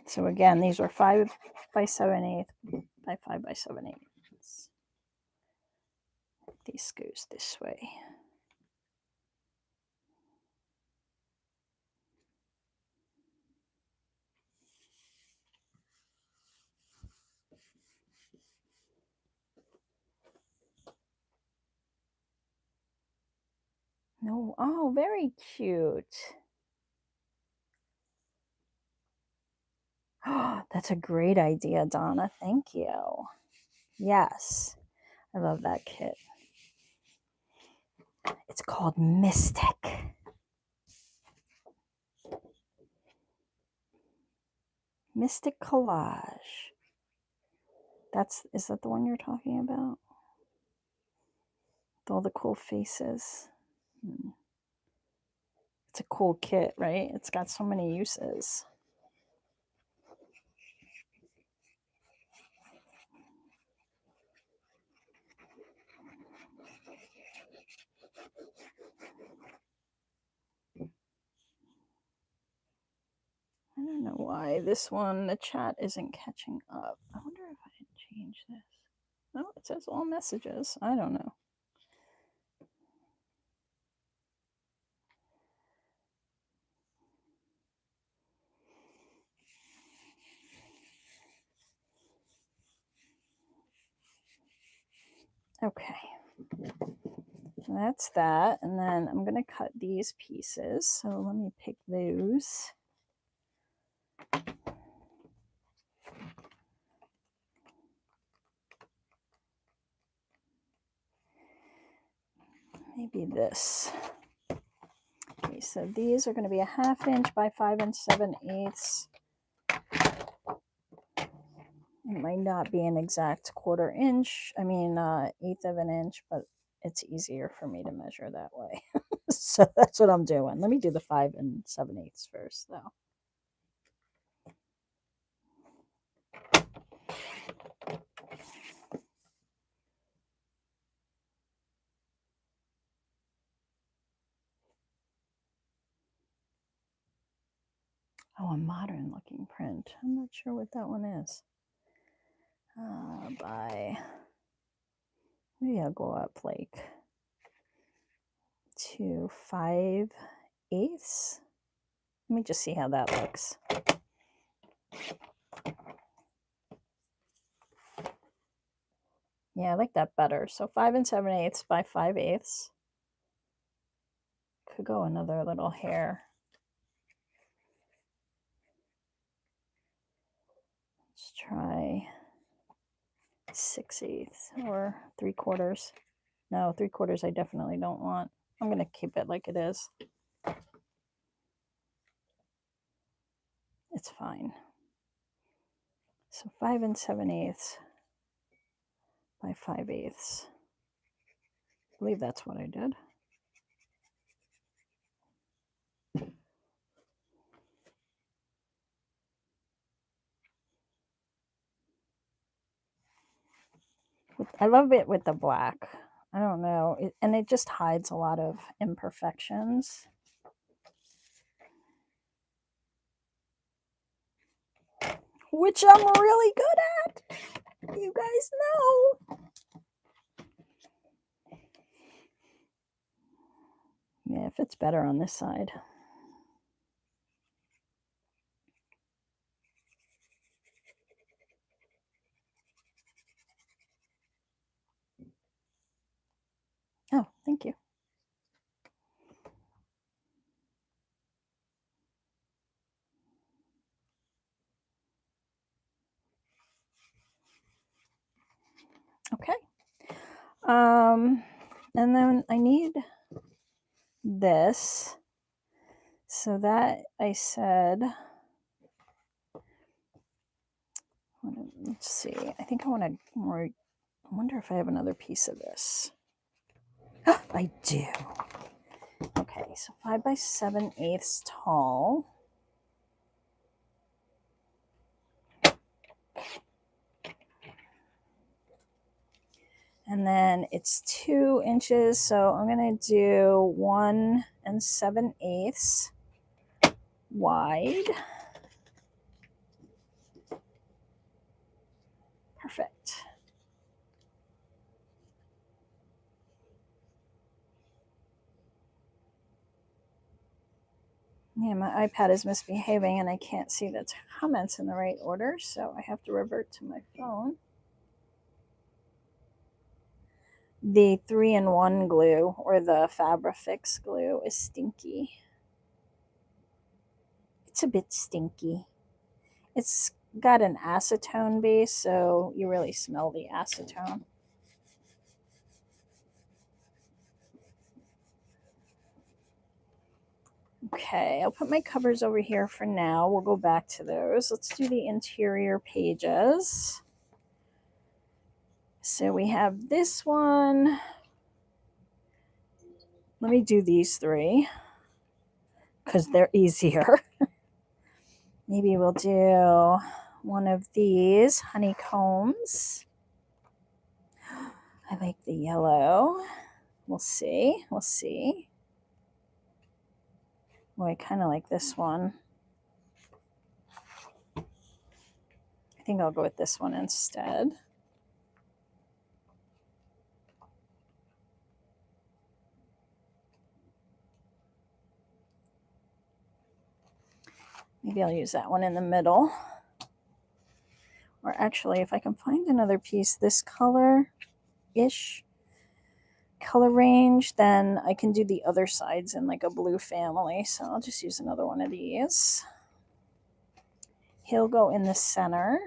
So again, these were 5 7/8 by 5 7/8. This goes this way. No, oh, very cute. Oh, that's a great idea, Donna. Thank you. Yes, I love that kit. It's called Mystic. Mystic Collage. Is that the one you're talking about? With all the cool faces. It's a cool kit, right? It's got so many uses. I don't know why this one, the chat isn't catching up. I wonder if I can change this. No, it says all messages. I don't know. Okay. So that's that. And then I'm going to cut these pieces. So let me pick those. Maybe this. Okay, so these are going to be a 1/2 inch by 5 7/8. It might not be an exact 1/4 inch. I mean, 1/8 of an inch, but it's easier for me to measure that way. So that's what I'm doing. Let me do the 5 7/8 first, though. Oh, a modern looking print. I'm not sure what that one is. Maybe I'll go up like to 5/8. Let me just see how that looks. Yeah, I like that better. So 5 7/8 by 5/8. Could go another little hair. Let's try 6/8 or 3/4. No, 3/4 I definitely don't want. I'm going to keep it like it is. It's fine. So 5 7/8 by 5/8. I believe that's what I did. I love it with the black. I don't know. And it just hides a lot of imperfections. Which I'm really good at. You guys know. Yeah, it fits better on this side. Oh, thank you. Okay. And then I need this. So that I said, let's see. I think I want to more. I wonder if I have another piece of this. I do. Okay, so 5 by 7/8 tall. And then it's 2 inches, so I'm going to do 1 7/8 wide. Perfect. Yeah, my iPad is misbehaving and I can't see the comments in the right order, so I have to revert to my phone. The 3-in-1 glue, or the Fabrifix glue, is stinky. It's a bit stinky. It's got an acetone base, so you really smell the acetone. Okay, I'll put my covers over here for now. We'll go back to those. Let's do the interior pages. So we have this one. Let me do these 3 because they're easier. Maybe we'll do one of these honeycombs. I like the yellow. We'll see. We'll see. Oh, I kind of like this one. I think I'll go with this one instead. Maybe I'll use that one in the middle. Or actually, if I can find another piece this color-ish color range, then I can do the other sides in like a blue family. So I'll just use another one of these. He'll go in the center.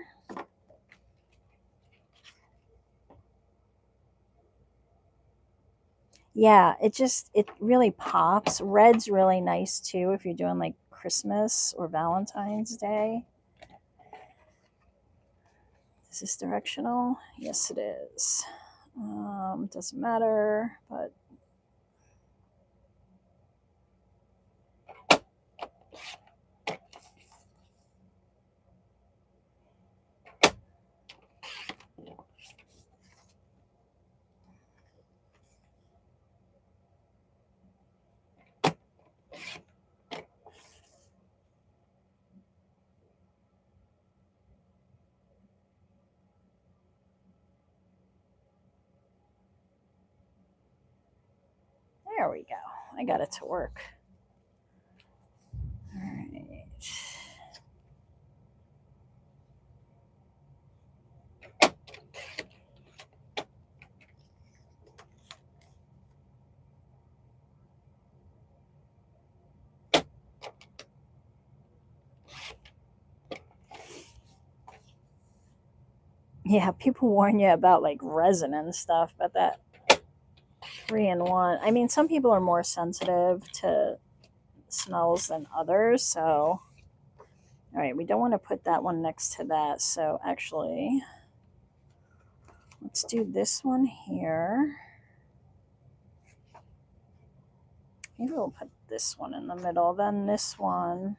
Yeah, it really pops. Red's really nice too if you're doing like Christmas or Valentine's Day. Is this directional? Yes, it is. Doesn't matter, but There we go. I got it to work. All right. Yeah, people warn you about like resin and stuff, but that 3-in-1. I mean, some people are more sensitive to smells than others, so all right, we don't want to put that one next to that. So actually, let's do this one here. Maybe we'll put this one in the middle, then this one.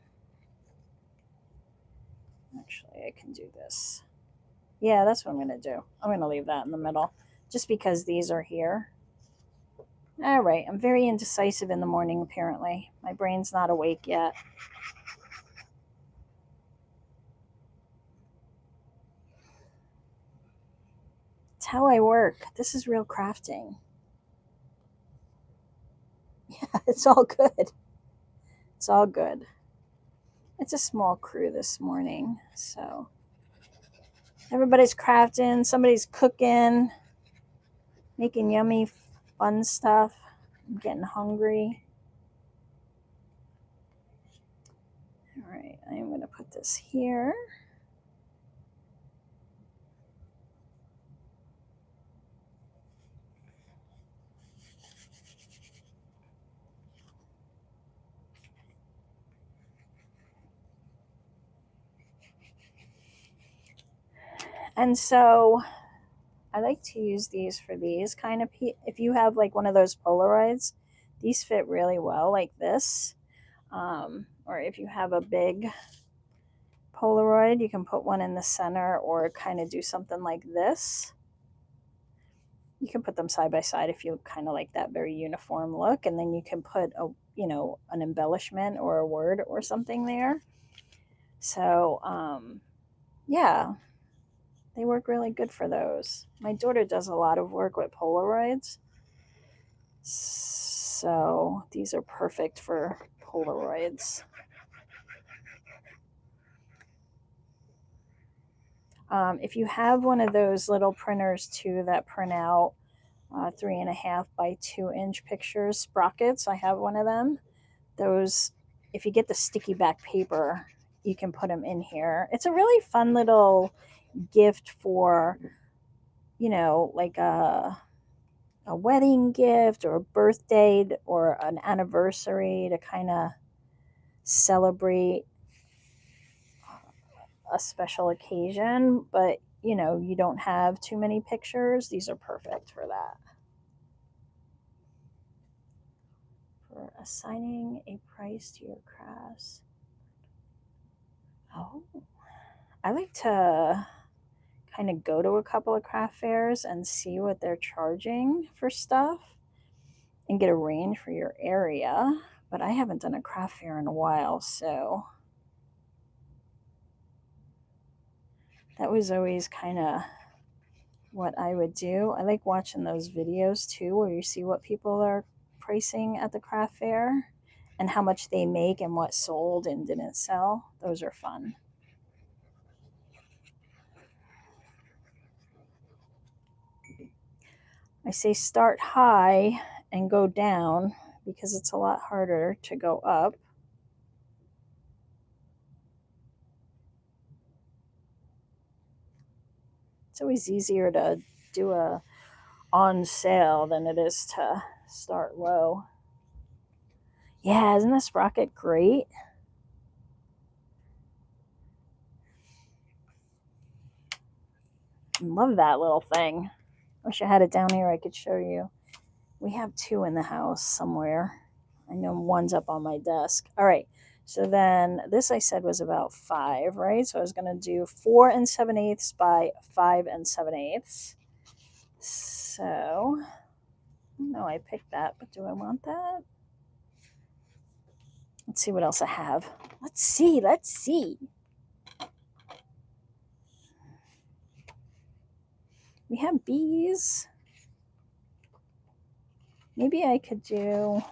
Actually, I can do this. Yeah, that's what I'm going to do. I'm going to leave that in the middle just because these are here. All right, I'm very indecisive in the morning, apparently. My brain's not awake yet. It's how I work. This is real crafting. Yeah, it's all good. It's all good. It's a small crew this morning, so everybody's crafting, somebody's cooking, making yummy, fun stuff. I'm getting hungry. All right, I am going to put this here. And so I like to use these for these kind of, if you have like one of those Polaroids, these fit really well like this. Or if you have a big Polaroid, you can put one in the center or kind of do something like this. You can put them side by side if you kind of like that very uniform look, and then you can put a, you know, an embellishment or a word or something there. So yeah, they work really good for those. My daughter does a lot of work with Polaroids, so these are perfect for Polaroids. If you have one of those little printers too that print out 3.5 by 2-inch pictures, sprockets, I have one of them. Those, if you get the sticky back paper, you can put them in here. It's a really fun little gift for, you know, like a wedding gift or a birthday or an anniversary to kind of celebrate a special occasion, but you know, you don't have too many pictures. These are perfect for that. For assigning a price to your crafts. Oh, I like to kind of go to a couple of craft fairs and see what they're charging for stuff and get a range for your area. But I haven't done a craft fair in a while, so that was always kind of what I would do. I like watching those videos too, where you see what people are pricing at the craft fair and how much they make and what sold and didn't sell. Those are fun. I say start high and go down because it's a lot harder to go up. It's always easier to do a on sale than it is to start low. Yeah, isn't the sprocket great? Love that little thing. Wish I had it down here I could show you. We have 2 in the house somewhere. I know one's up on my desk. All right, so then this I said was about 5, right? So I was going to do 4 7/8 by 5 7/8. So, no, I picked that, but do I want that? Let's see what else I have. Let's see. We have bees. Maybe I could do,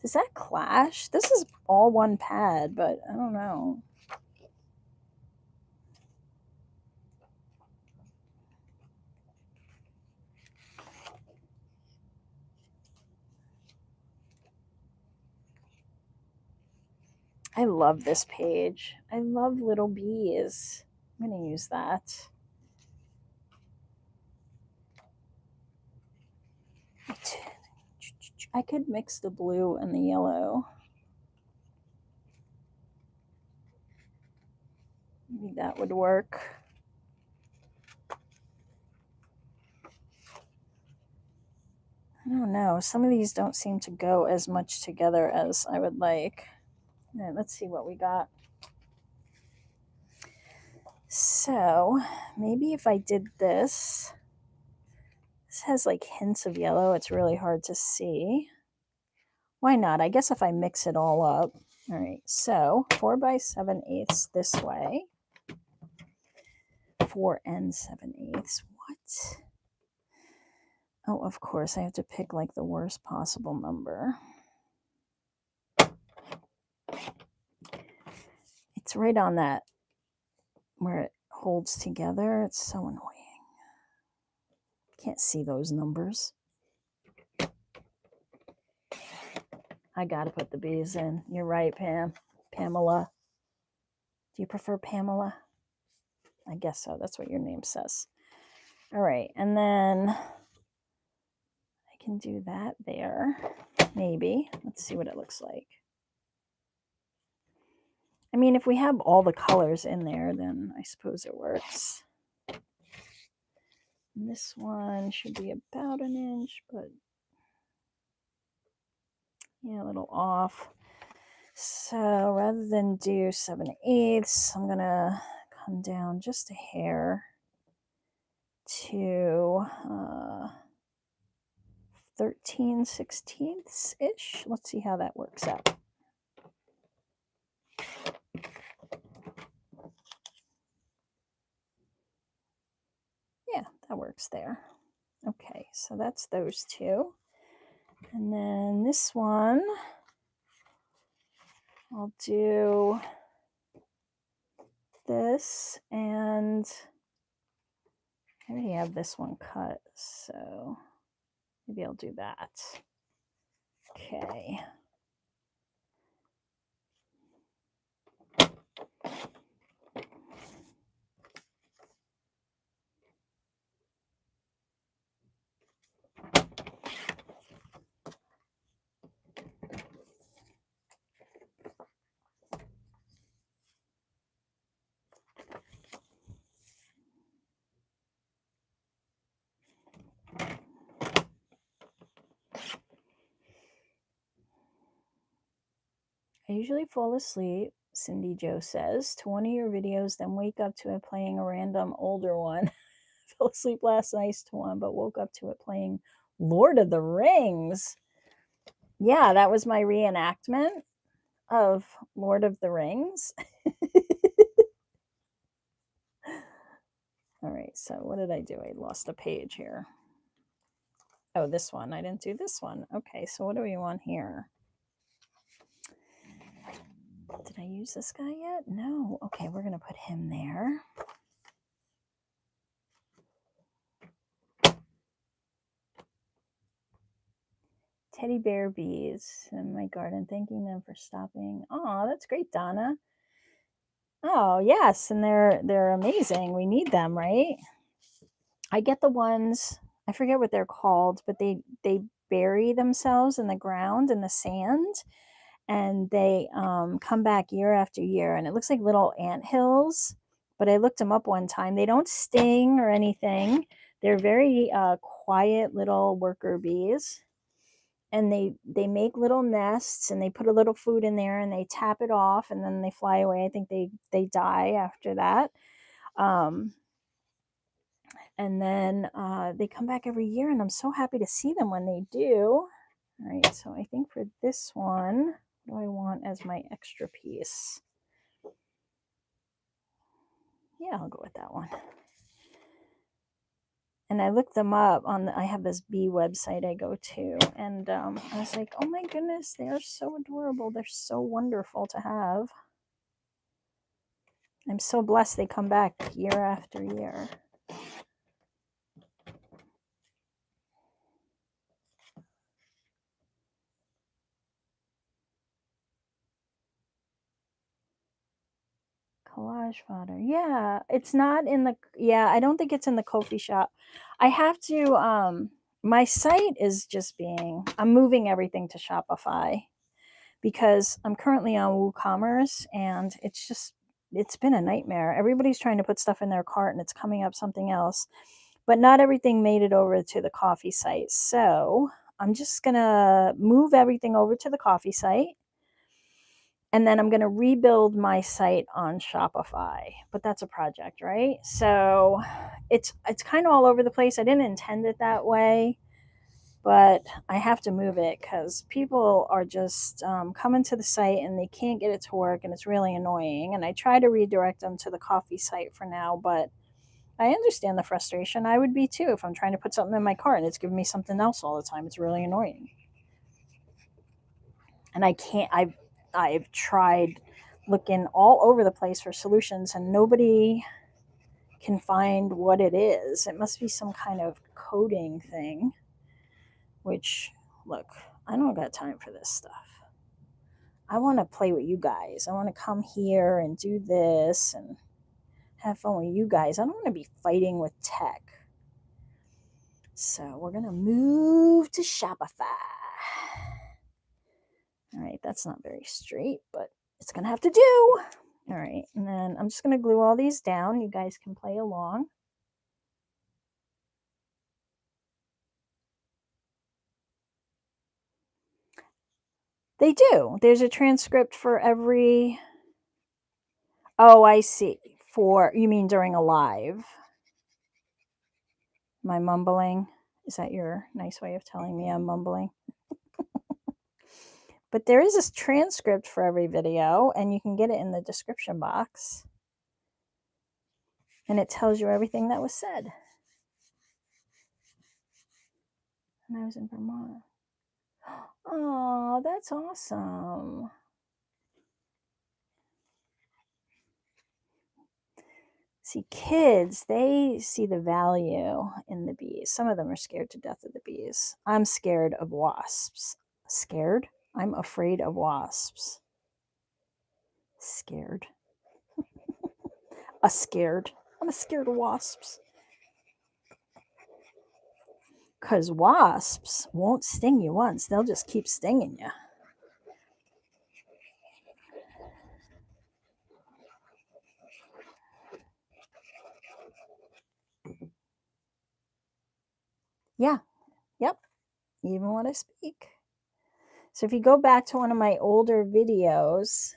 does that clash? This is all one pad, but I don't know. I love this page. I love little bees. I'm going to use that. I could mix the blue and the yellow. Maybe that would work. I don't know. Some of these don't seem to go as much together as I would like. All right, let's see what we got. So maybe if I did this, this has like hints of yellow. It's really hard to see. Why not? I guess if I mix it all up. All right, so 4 by 7/8 this way. 4 and 7/8. What? Oh, of course, I have to pick like the worst possible number. It's right on that where it holds together. It's so annoying. Can't see those numbers. I gotta put the bees in. You're right, Pamela. Do you prefer Pamela? I guess so. That's what your name says. All right, and then I can do that there. Maybe. Let's see what it looks like. I mean, if we have all the colors in there, then I suppose it works. And this one should be about an inch, but yeah, a little off. So rather than do 7/8, I'm gonna come down just a hair to 13/16 ish. Let's see how that works out. Yeah, that works there. Okay, so that's those two. And then this one, I'll do this, and I already have this one cut, so maybe I'll do that. Okay. I usually fall asleep, Cindy Joe says, to one of your videos, then wake up to it playing a random older one. Fell asleep last night to one, but woke up to it playing Lord of the Rings. Yeah, that was my reenactment of Lord of the Rings. All right, so what did I do? I lost a page here. Oh, this one. I didn't do this one. Okay, so what do we want here? Did I use this guy yet? No. Okay, we're going to put him there. Teddy bear bees in my garden, thanking them for stopping. Oh, that's great, Donna. Oh, yes, and they're amazing. We need them, right? I get the ones, I forget what they're called, but they bury themselves in the ground in the sand, and they come back year after year, and it looks like little ant hills. But I looked them up one time. They don't sting or anything. They're very quiet little worker bees, and they make little nests, and they put a little food in there, and they tap it off, and then they fly away. I think they die after that. And then they come back every year, and I'm so happy to see them when they do. All right, so I think for this one, what do I want as my extra piece? Yeah, I'll go with that one. And I looked them up on I have this bee website I go to, and I was like, oh my goodness, they are so adorable. They're so wonderful to have. I'm so blessed they come back year after year. Collage fodder. Yeah, it's not in the, yeah, I don't think it's in the Ko-fi shop. I have to, my site is just being, I'm moving everything to Shopify because I'm currently on WooCommerce and it's been a nightmare. Everybody's trying to put stuff in their cart and it's coming up something else, but not everything made it over to the coffee site. So I'm just gonna move everything over to the coffee site. And then I'm going to rebuild my site on Shopify, but that's a project, right? So it's kind of all over the place. I didn't intend it that way, but I have to move it because people are just coming to the site and they can't get it to work, and it's really annoying. And I try to redirect them to the coffee site for now, but I understand the frustration. I would be too if I'm trying to put something in my cart and it's giving me something else all the time. It's really annoying. And I can't, I've tried looking all over the place for solutions and nobody can find what it is. It must be some kind of coding thing, which, look, I don't got time for this stuff. I want to play with you guys. I want to come here and do this and have fun with you guys. I don't want to be fighting with tech. So we're going to move to Shopify. All right, that's not very straight, but it's going to have to do. All right, and then I'm just going to glue all these down. You guys can play along. They do. There's a transcript for every... Oh, I see. For, you mean during a live? My mumbling? Is that your nice way of telling me I'm mumbling? But there is a transcript for every video, and you can get it in the description box. And it tells you everything that was said. And I was in Vermont. Oh, that's awesome. See, kids, they see the value in the bees. Some of them are scared to death of the bees. I'm scared of wasps. Scared? I'm afraid of wasps. Scared. Scared. I'm scared of wasps. Because wasps won't sting you once. They'll just keep stinging you. Yeah. Yep. Even when I speak. So if you go back to one of my older videos,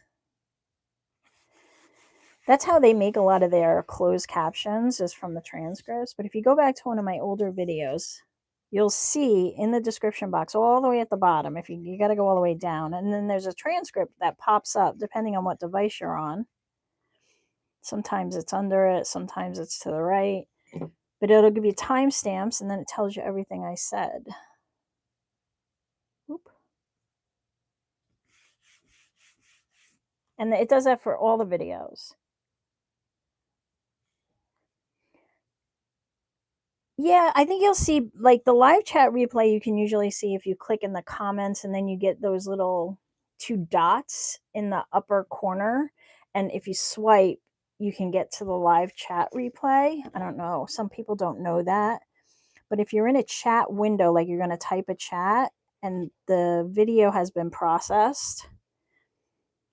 that's how they make a lot of their closed captions, is from the transcripts. But if you go back to one of my older videos, you'll see in the description box all the way at the bottom, if you got to go all the way down, and then there's a transcript that pops up depending on what device you're on. Sometimes it's under it, sometimes it's to the right, but it'll give you timestamps, and then it tells you everything I said. Oop. And it does that for all the videos. Yeah, I think you'll see, like, the live chat replay, you can usually see if you click in the comments, and then you get those little two dots in the upper corner. And if you swipe, you can get to the live chat replay. I don't know. Some people don't know that. But if you're in a chat window, like you're going to type a chat and the video has been processed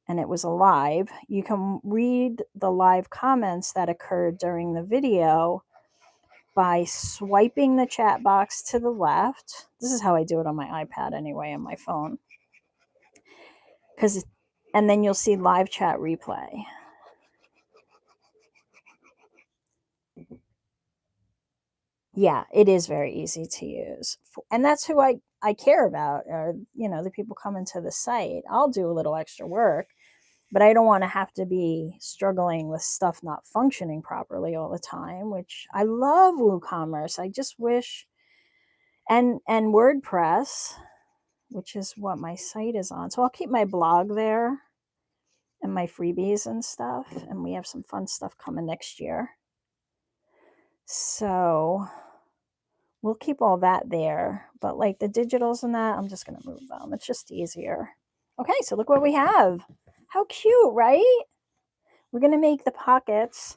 and it was alive, you can read the live comments that occurred during the video by swiping the chat box to the left. This is how I do it on my iPad anyway, on my phone. And then you'll see live chat replay. Yeah, it is very easy to use. And that's who I care about, are, the people coming to the site. I'll do a little extra work, but I don't want to have to be struggling with stuff not functioning properly all the time, which I love WooCommerce. I just wish, and WordPress, which is what my site is on. So I'll keep my blog there and my freebies and stuff. And we have some fun stuff coming next year. So we'll keep all that there. But like the digitals and that, I'm just going to move them. It's just easier. Okay, so look what we have. How cute, right? We're going to make the pockets.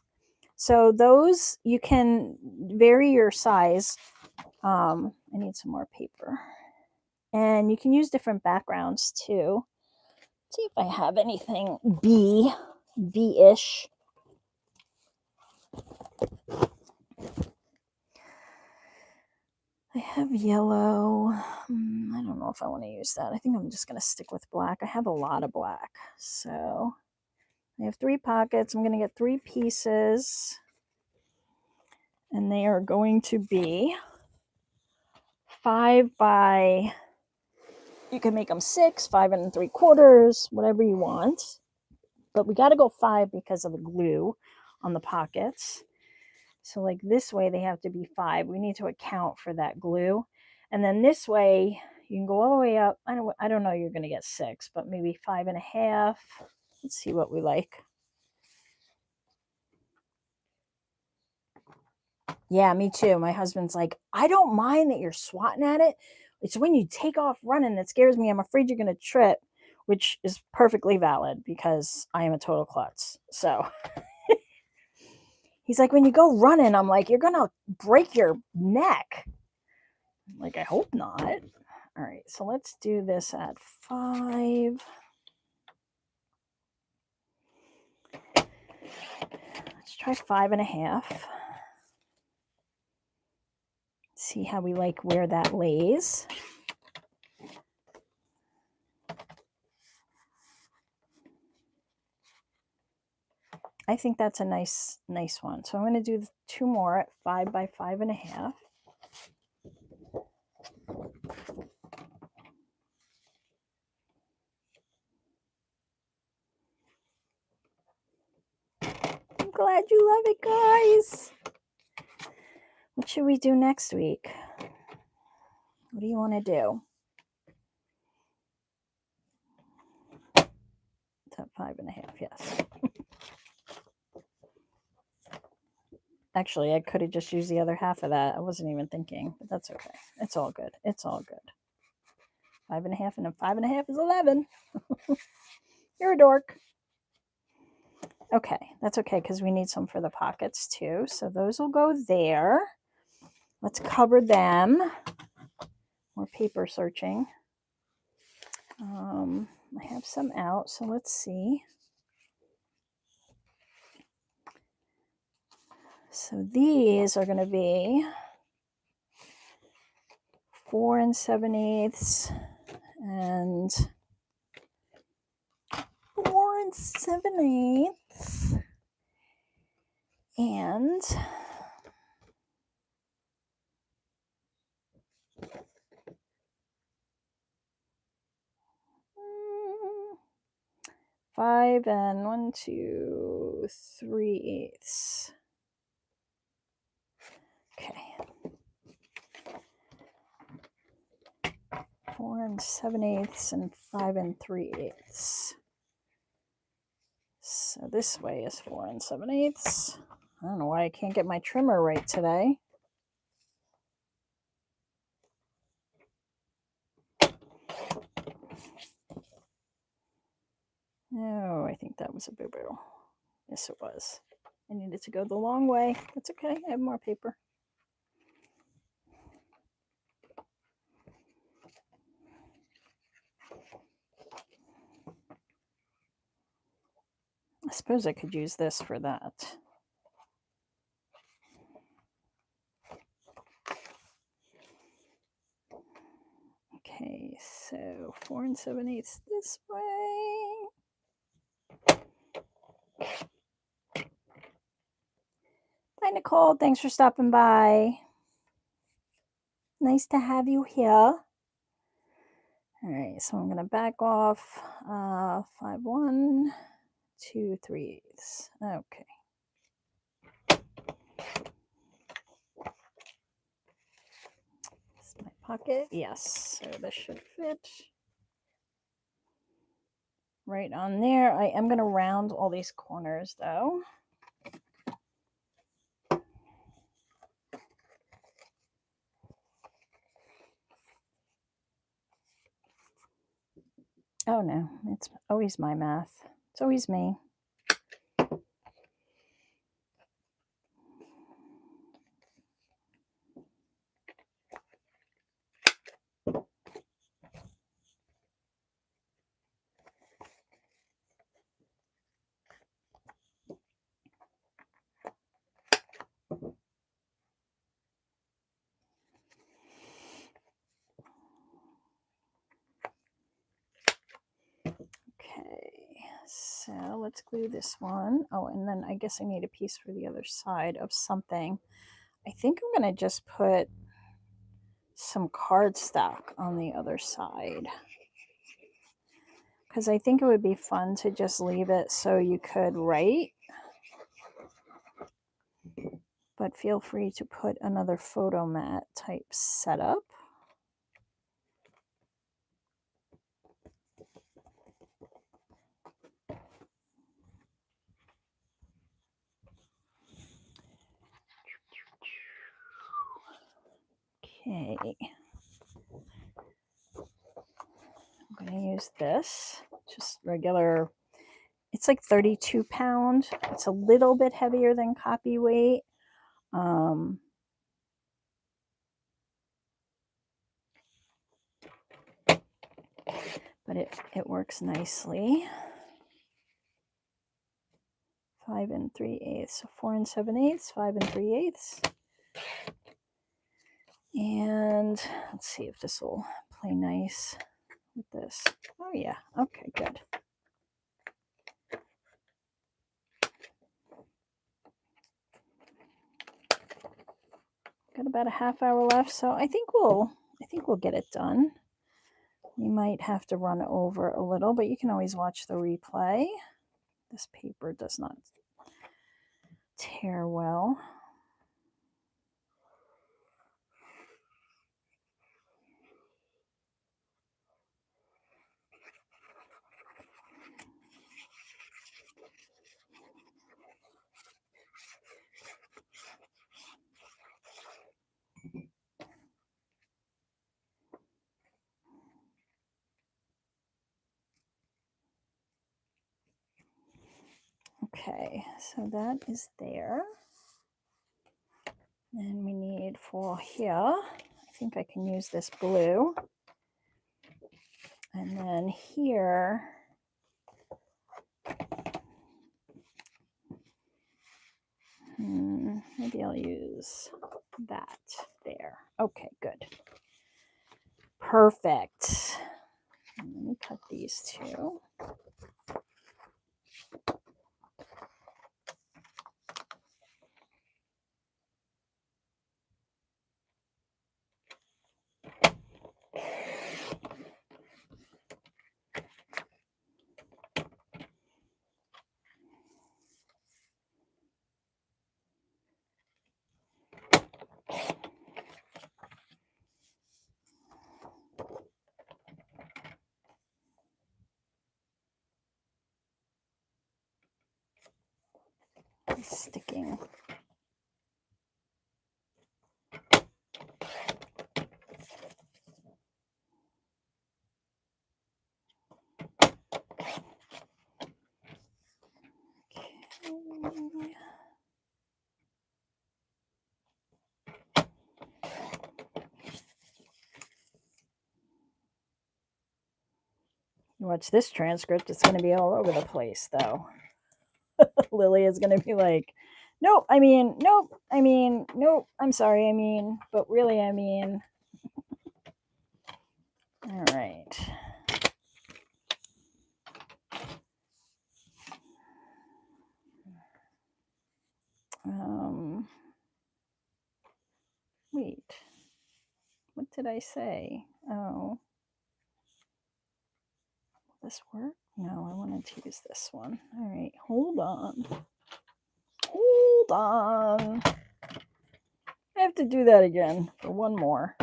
So those, you can vary your size. I need some more paper. And you can use different backgrounds too. Let's see if I have anything B-ish. I have yellow. I don't know if I want to use that. I think I'm just going to stick with black. I have a lot of black. So I have 3 pockets. I'm going to get 3 pieces. And they are going to be 5 by, you can make them 6, 5 3/4, whatever you want. But we got to go 5 because of the glue on the pockets. So like this way they have to be 5. We need to account for that glue. And then this way you can go all the way up. I don't know, you're going to get 6, but maybe 5.5. Let's see what we like. Yeah, me too. My husband's like, I don't mind that you're swatting at it. It's when you take off running that scares me. I'm afraid you're going to trip, which is perfectly valid because I am a total klutz. So he's like, when you go running, I'm like, you're going to break your neck. I'm like, I hope not. All right, so let's do this at 5. Let's try 5.5. See how we like where that lays. I think that's a nice one. So I'm going to do 2 more at 5 by 5.5. I'm glad you love it, guys. What should we do next week? What do you want to do? It's at 5.5, yes. Actually, I could have just used the other half of that. I wasn't even thinking, but that's okay. It's all good. It's all good. 5.5 and 5.5 is 11. You're a dork. Okay, that's okay because we need some for the pockets too. So those will go there. Let's cover them. More paper searching. I have some out, so let's see. So these are going to be 4 7/8 and 4 7/8 and 5 and 1 2 3/8. Okay. 4 7/8 and 5 3/8. So this way is 4 7/8. I don't know why I can't get my trimmer right today. Oh, I think that was a boo-boo. Yes, it was. I needed to go the long way. That's okay. I have more paper. I suppose I could use this for that. Okay, so 4 7/8 this way. Bye, Nicole. Thanks for stopping by. Nice to have you here. All right, so I'm going to back off 5 1. 2 3/8. Okay. This is my pocket. Yes, so this should fit right on there. I am going to round all these corners though. Oh no, it's always my math. It's always me. Okay, so let's glue this one. Oh, and then I guess I need a piece for the other side of something. I think I'm going to just put some cardstock on the other side, because I think it would be fun to just leave it so you could write. But feel free to put another photo mat type setup. Okay. I'm going to use this, just regular. It's like 32 pound. It's a little bit heavier than copy weight. But it works nicely. 5 3/8, so 4 7/8, 5 3/8. And let's see if this will play nice with this. Oh yeah, okay, good. Got about a half hour left, so I think we'll get it done. You might have to run over a little, but you can always watch the replay. This paper does not tear well. Okay, so that is there. And we need for here, I think I can use this blue. And then here, maybe I'll use that there. Okay, good. Perfect. And let me cut these two. It's sticking. Okay. Watch this transcript. It's going to be all over the place, though. Lily is going to be like, nope, I mean, nope, I mean, nope, I'm sorry, I mean, but really, I mean. All right. Wait, what did I say? Oh, will this work? No, I wanted to use this one. All right, hold on. Hold on. I have to do that again for one more.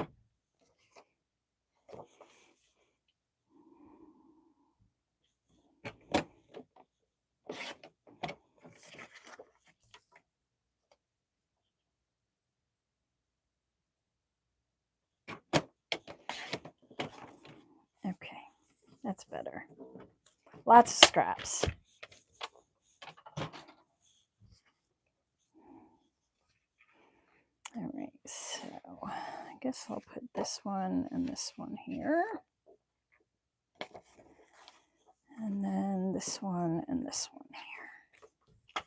Okay, that's better. Lots of scraps. All right, so I guess I'll put this one and this one here. And then this one and this one here.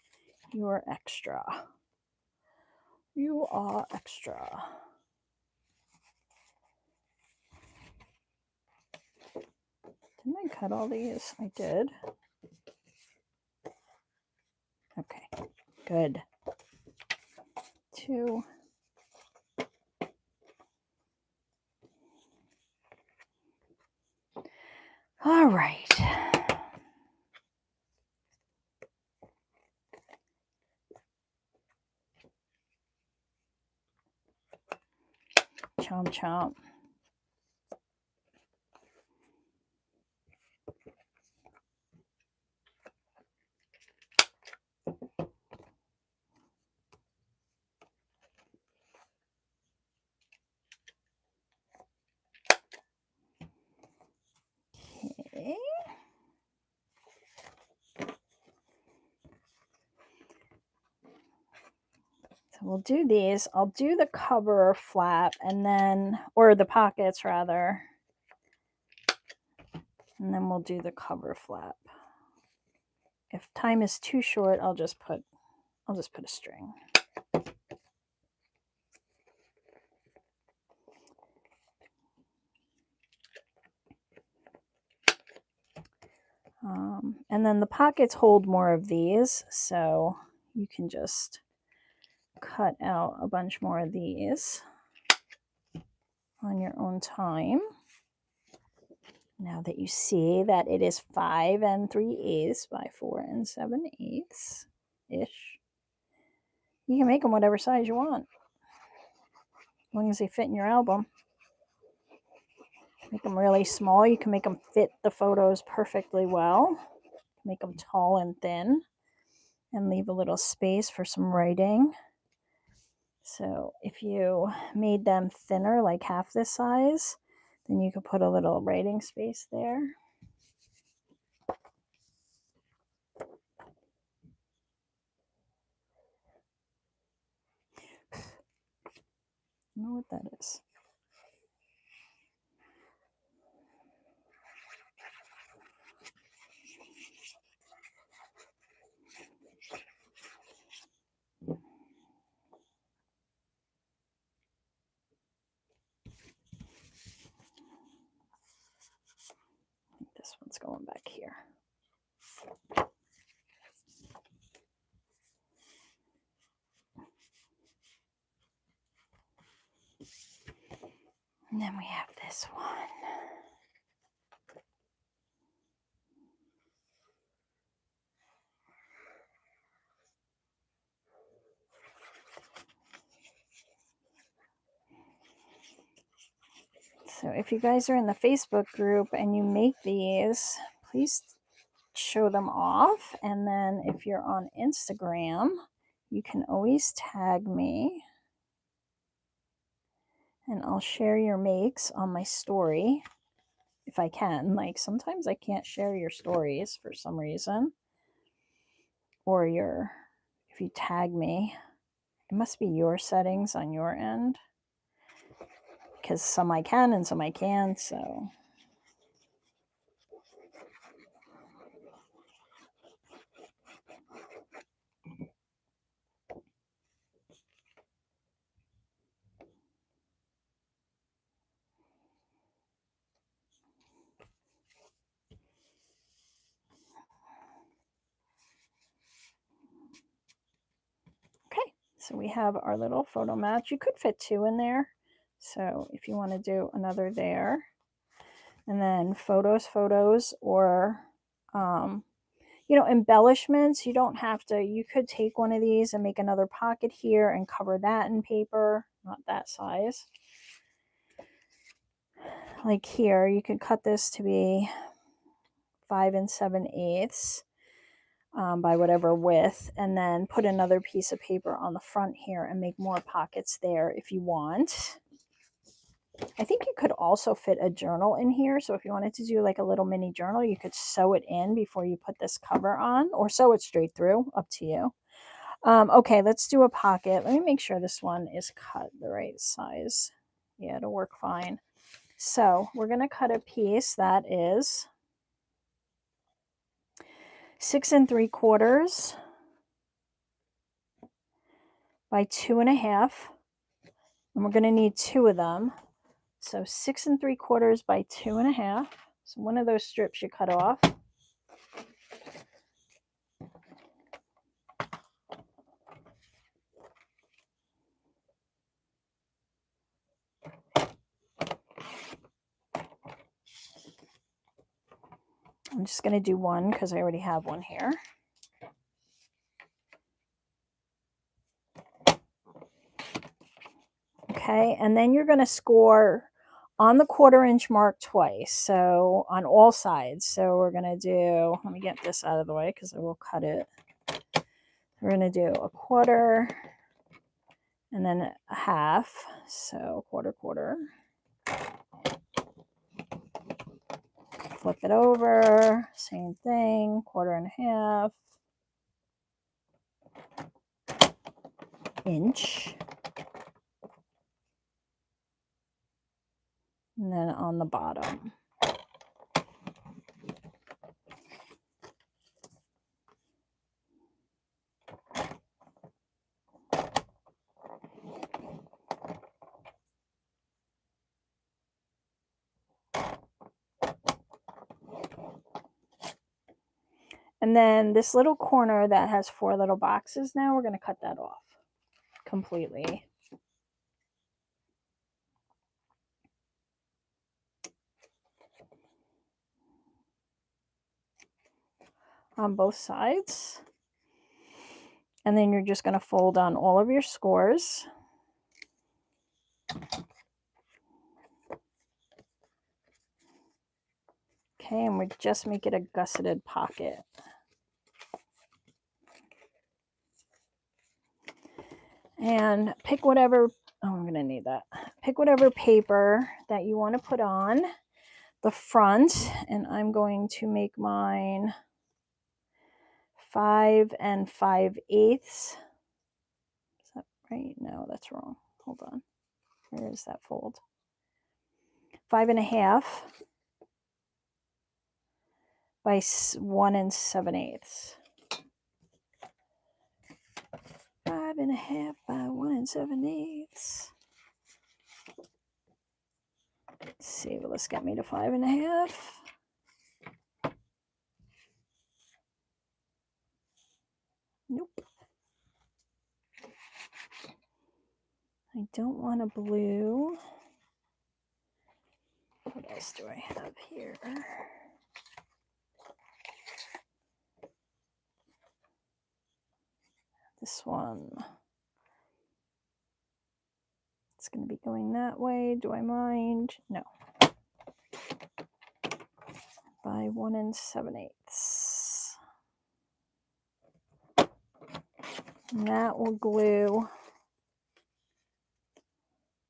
You are extra. You are extra. Didn't I cut all these? I did. Okay, good. 2. All right. Chomp chomp. Okay. So we'll do these. I'll do the cover flap and then, or the pockets rather. And then we'll do the cover flap. If time is too short, I'll just put a string. And then the pockets hold more of these, so you can just cut out a bunch more of these on your own time. Now that you see that it is 5 3/8 by 4 7/8 ish, you can make them whatever size you want, as long as they fit in your album. Make them really small. You can make them fit the photos perfectly well. Make them tall and thin, and leave a little space for some writing. So if you made them thinner, like half this size, then you could put a little writing space there. I don't know what that is. I think this one's going back here. And then we have this one. So if you guys are in the Facebook group and you make these, please show them off. And then if you're on Instagram, you can always tag me and I'll share your makes on my story if I can. Like sometimes I can't share your stories for some reason, or if you tag me, it must be your settings on your end, because some I can and some I can't. So okay, so we have our little photo match. You could fit 2 in there, so if you want to do another there, and then photos, or you know, embellishments. You don't have to, you could take one of these and make another pocket here and cover that in paper, not that size. Like here, you could cut this to be 5 7/8 by whatever width, and then put another piece of paper on the front here and make more pockets there if you want. I think you could also fit a journal in here. So if you wanted to do like a little mini journal, you could sew it in before you put this cover on, or sew it straight through, up to you. Okay, let's do a pocket. Let me make sure this one is cut the right size. Yeah, it'll work fine. So we're going to cut a piece that is 6 3/4 by 2.5, and we're going to need 2 of them. So 6 3/4 by 2.5. So one of those strips you cut off. I'm just going to do one because I already have one here. Okay, and then you're going to score on the 1/4 inch mark twice, so on all sides. So we're going to do, let me get this out of the way because I will cut it. We're going to do a 1/4 and then a half, so 1/4. Flip it over, same thing, 1/4 1/2 inch. And then on the bottom. And then this little corner that has 4 little boxes, now we're going to cut that off completely. On both sides. And then you're just going to fold on all of your scores. Okay, and we just make it a gusseted pocket. And pick whatever, oh, I'm going to need that. Pick whatever paper that you want to put on the front, and I'm going to make mine 5 5/8. Is that right? No, that's wrong. Hold on. Where is that fold? 5 1/2 by 1 7/8. 5 1/2 by 1 7/8. Let's see, will this get me to 5 1/2? Nope. I don't want a blue. What else do I have here? This one. It's going to be going that way. Do I mind? No. By 1 7/8. And that will glue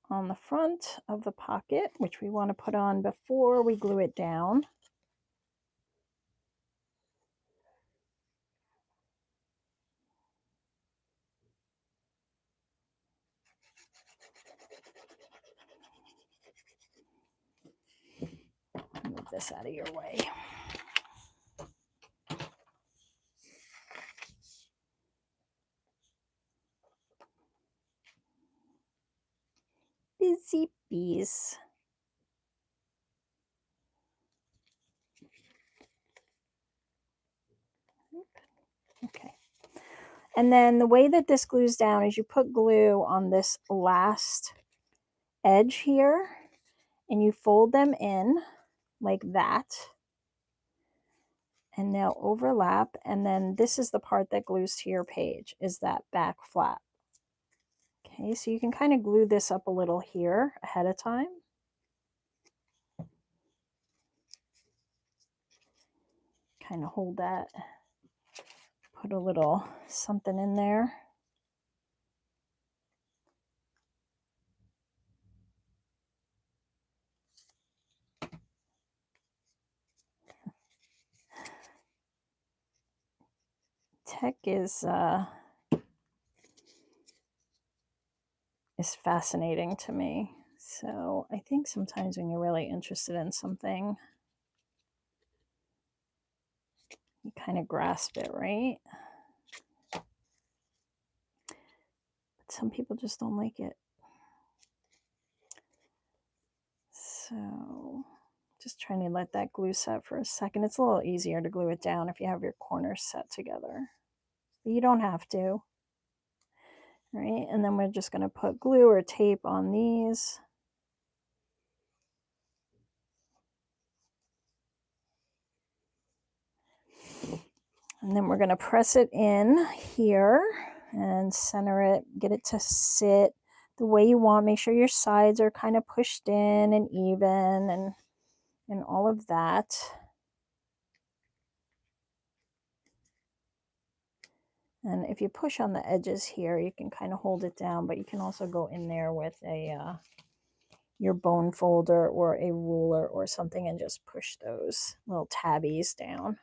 on the front of the pocket, which we want to put on before we glue it down. Move this out of your way. Busy bees. Okay. And then the way that this glues down is you put glue on this last edge here, and you fold them in like that. and now overlap, and then this is the part that glues to your page, is that back flap. Okay, so you can kind of glue this up a little here ahead of time. Kind of hold that, put a little something in there. Tech is fascinating to me. So I think sometimes when you're really interested in something, you kind of grasp it, right? But some people just don't like it. So just trying to let that glue set for a second. It's a little easier to glue it down if you have your corners set together. But you don't have to. Right? And then we're just going to put glue or tape on these. And then we're going to press it in here and center it, get it to sit the way you want. Make sure your sides are kind of pushed in and even and all of that. And if you push on the edges here, you can kind of hold it down, but you can also go in there with a your bone folder or a ruler or something and just push those little tabbies down.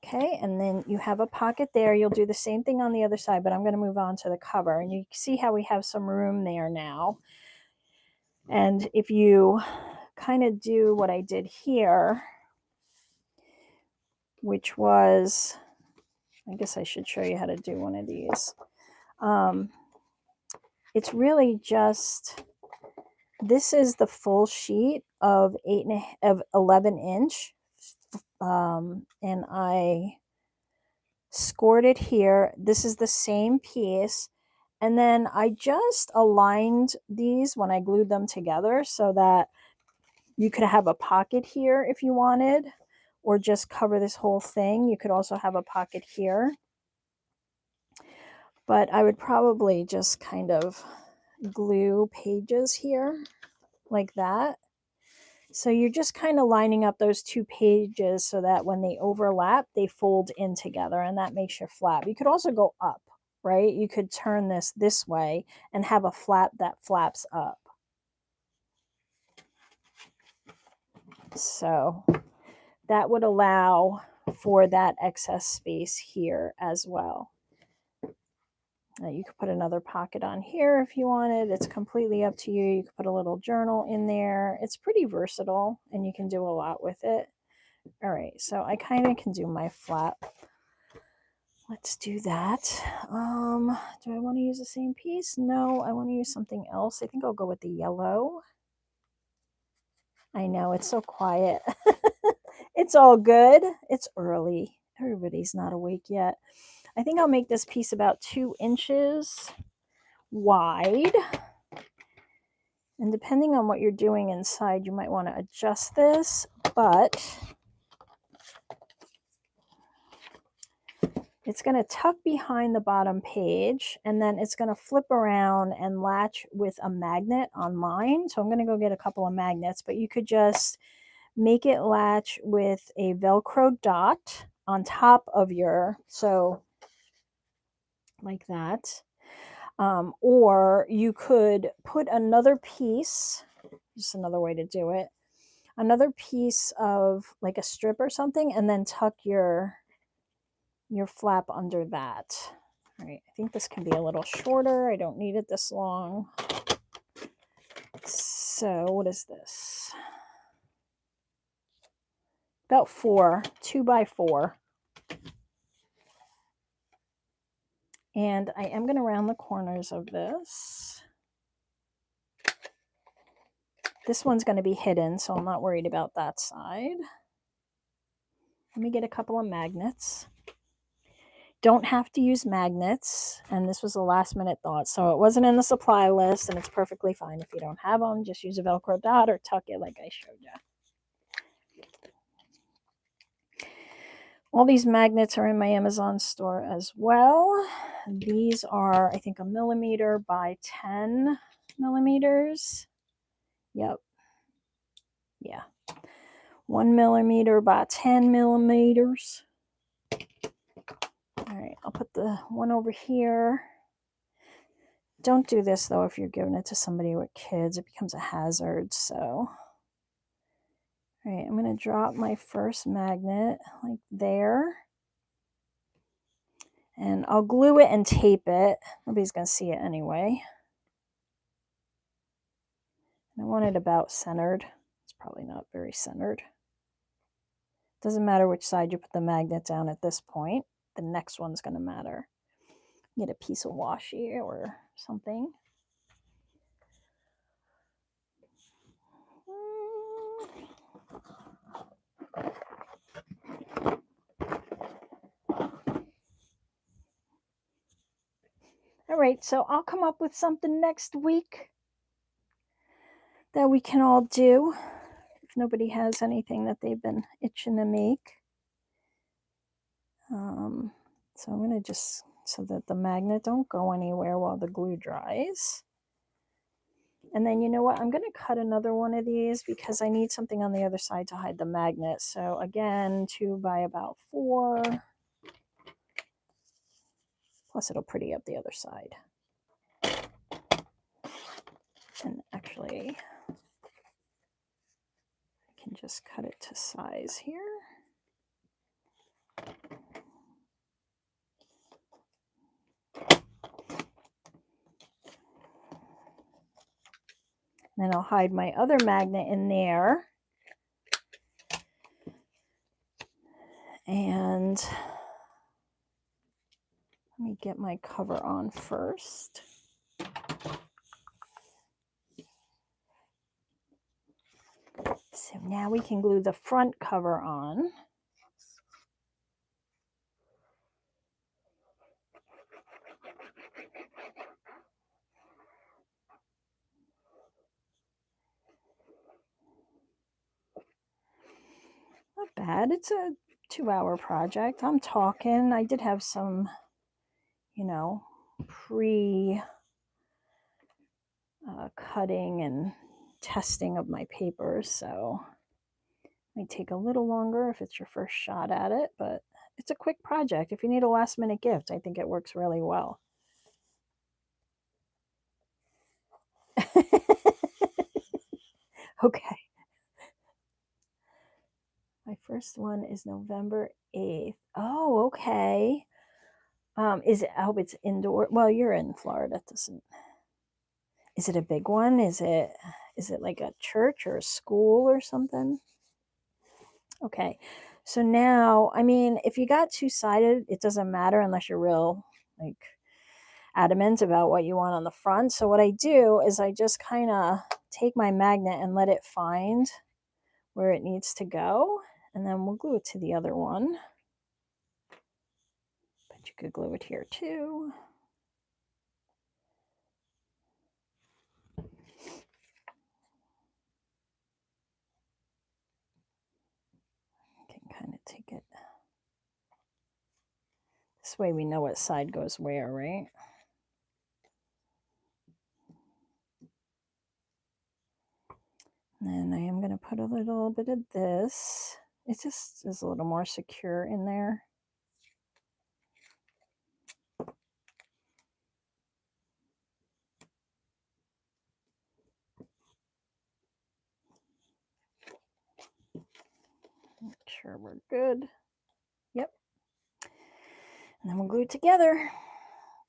Okay, and then you have a pocket there. You'll do the same thing on the other side, but I'm going to move on to the cover. And you see how we have some room there now. And if you kind of do what I did here, which was, I guess I should show you how to do one of these. It's really just, this is the full sheet of 11 inch. And I scored it here. This is the same piece. And then I just aligned these when I glued them together so that you could have a pocket here if you wanted, or just cover this whole thing. You could also have a pocket here. But I would probably just kind of glue pages here like that. So you're just kind of lining up those two pages so that when they overlap, they fold in together, and that makes your flap. You could also go up, right? You could turn this way and have a flap that flaps up. So that would allow for that excess space here as well. You could put another pocket on here if you wanted. It's completely up to you. You could put a little journal in there. It's pretty versatile and you can do a lot with it. All right, so I kind of can do my flap. Let's do that. Do I want to use the same piece? No, I want to use something else. I think I'll go with the yellow. I know, it's so quiet. It's all good. It's early. Everybody's not awake yet. I think I'll make this piece about 2 inches wide. And depending on what you're doing inside, you might want to adjust this, but it's going to tuck behind the bottom page, and then it's going to flip around and latch with a magnet on mine. So I'm going to go get a couple of magnets, but you could just make it latch with a Velcro dot on top of your, so like that. Or you could put another piece, just another way to do it, another piece of like a strip or something, and then tuck your flap under that. All right, I think this can be a little shorter. I don't need it this long. So what is this? About 2 by 4. And I am going to round the corners of this. This one's going to be hidden, so I'm not worried about that side. Let me get a couple of magnets. Don't have to use magnets, and this was a last minute thought, so it wasn't in the supply list, and it's perfectly fine if you don't have them. Just use a Velcro dot or tuck it like I showed you. All these magnets are in my Amazon store as well. These are, I think, 1mm by 10mm. Yep. Yeah. 1mm by 10mm. All right, I'll put the one over here. Don't do this though if you're giving it to somebody with kids. It becomes a hazard. So, all right, I'm going to drop my first magnet like there. And I'll glue it and tape it. Nobody's going to see it anyway. I want it about centered. It's probably not very centered. Doesn't matter which side you put the magnet down at this point. The next one's going to matter. Get a piece of washi or something. All right, so I'll come up with something next week that we can all do if nobody has anything that they've been itching to make. So I'm going to just, so that the magnet don't go anywhere while the glue dries. And then you know what? I'm going to cut another one of these because I need something on the other side to hide the magnet. So again, 2 by about 4. Plus it'll pretty up the other side. And actually, I can just cut it to size here. Then I'll hide my other magnet in there. And let me get my cover on first. So now we can glue the front cover on. Not bad. It's a 2-hour project. I'm talking. I did have some, you know, cutting and testing of my papers, so it might take a little longer if it's your first shot at it, but it's a quick project. If you need a last minute gift, I think it works really well. Okay. My first one is November 8th. Oh, okay. Is it, I hope it's indoor. Well, you're in Florida. It doesn't. Is it a big one? Is it like a church or a school or something? Okay. So now, I mean, if you got two-sided, it doesn't matter unless you're real like adamant about what you want on the front. So what I do is I just kind of take my magnet and let it find where it needs to go. And then we'll glue it to the other one. But you could glue it here too. You can kind of take it. This way we know what side goes where, right? And then I am going to put a little bit of this. It just is a little more secure in there. Make sure we're good. Yep. And then we'll glue it together.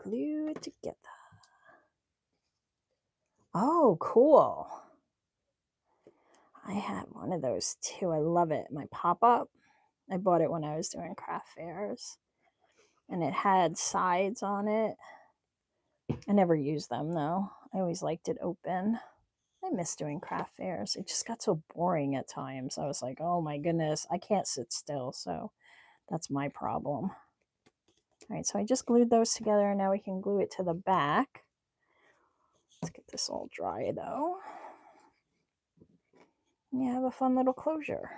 Glue it together. Oh, cool. I had one of those too. I love it. My pop-up. I bought it when I was doing craft fairs. And it had sides on it. I never used them though. I always liked it open. I miss doing craft fairs. It just got so boring at times. I was like, oh my goodness, I can't sit still. So that's my problem. All right, so I just glued those together. Now we can glue it to the back. Let's get this all dry though. And you have a fun little closure.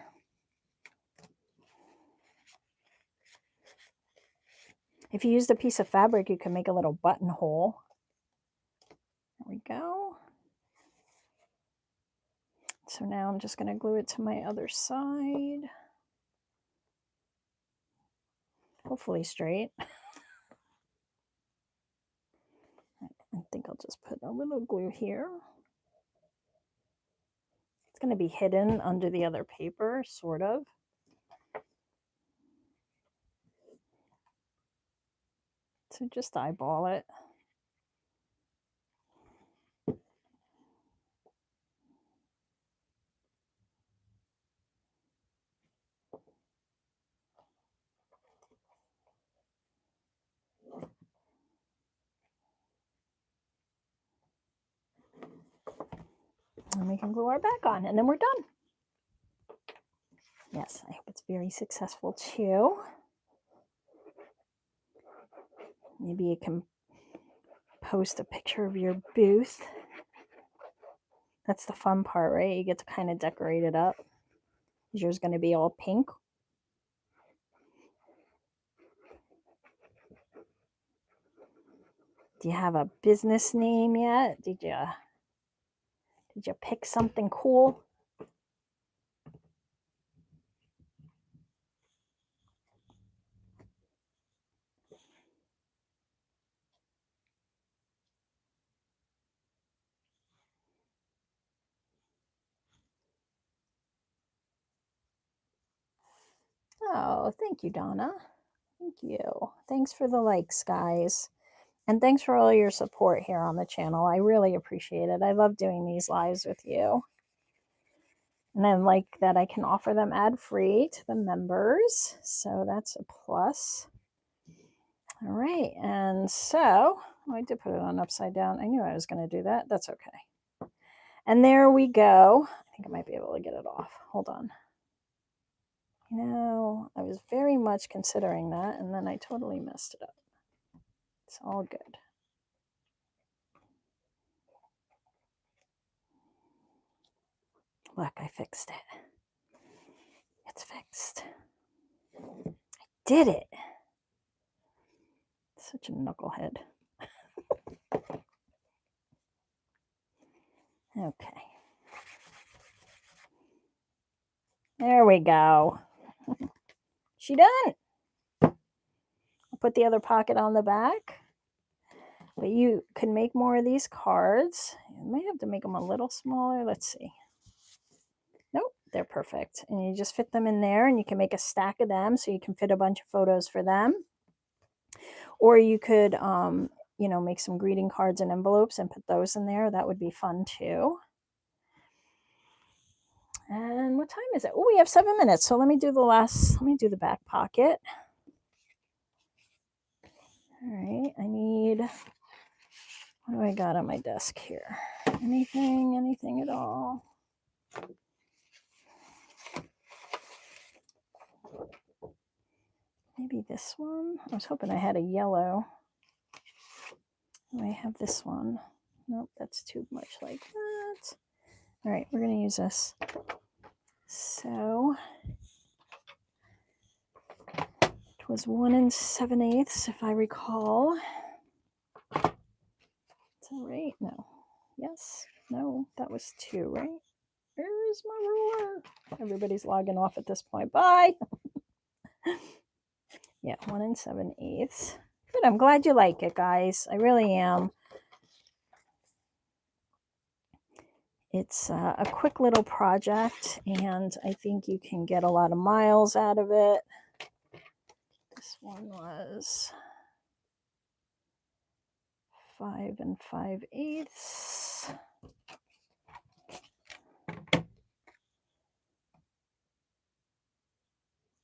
If you used a piece of fabric, you can make a little buttonhole. There we go. So now I'm just going to glue it to my other side. Hopefully straight. I think I'll just put a little glue here. It's going to be hidden under the other paper, sort of. So just eyeball it. And we can glue our back on, and then we're done. Yes, I hope it's very successful too. Maybe you can post a picture of your booth. That's the fun part, right? You get to kind of decorate it up. Is yours going to be all pink? Do you have a business name yet? Did you pick something cool? Oh, thank you, Donna. Thank you. Thanks for the likes, guys. And thanks for all your support here on the channel. I really appreciate it. I love doing these lives with you. And I like that I can offer them ad-free to the members. So that's a plus. All right. And so, oh, I did put it on upside down. I knew I was going to do that. That's okay. And there we go. I think I might be able to get it off. Hold on. You know, I was very much considering that, and then I totally messed it up. It's all good. Look, I fixed it. It's fixed. I did it. Such a knucklehead. Okay. There we go. She done. I'll put the other pocket on the back. But you can make more of these cards. You might have to make them a little smaller. Let's see. Nope, they're perfect. And you just fit them in there, and you can make a stack of them so you can fit a bunch of photos for them. Or you could, you know, make some greeting cards and envelopes and put those in there. That would be fun too. And what time is it? Oh, we have 7 minutes. So let me do the back pocket. All right, I need, what do I got on my desk here? Anything at all? Maybe this one? I was hoping I had a yellow. I have this one. Nope, that's too much like that. All right, we're going to use this. So it was 1 7/8 if I recall. Is that right? No. Yes. No, that was 2, right? Where is my ruler? Everybody's logging off at this point. Bye. Yeah, 1 7/8. Good. I'm glad you like it, guys. I really am. It's a quick little project, and I think you can get a lot of miles out of it. This one was 5 5/8.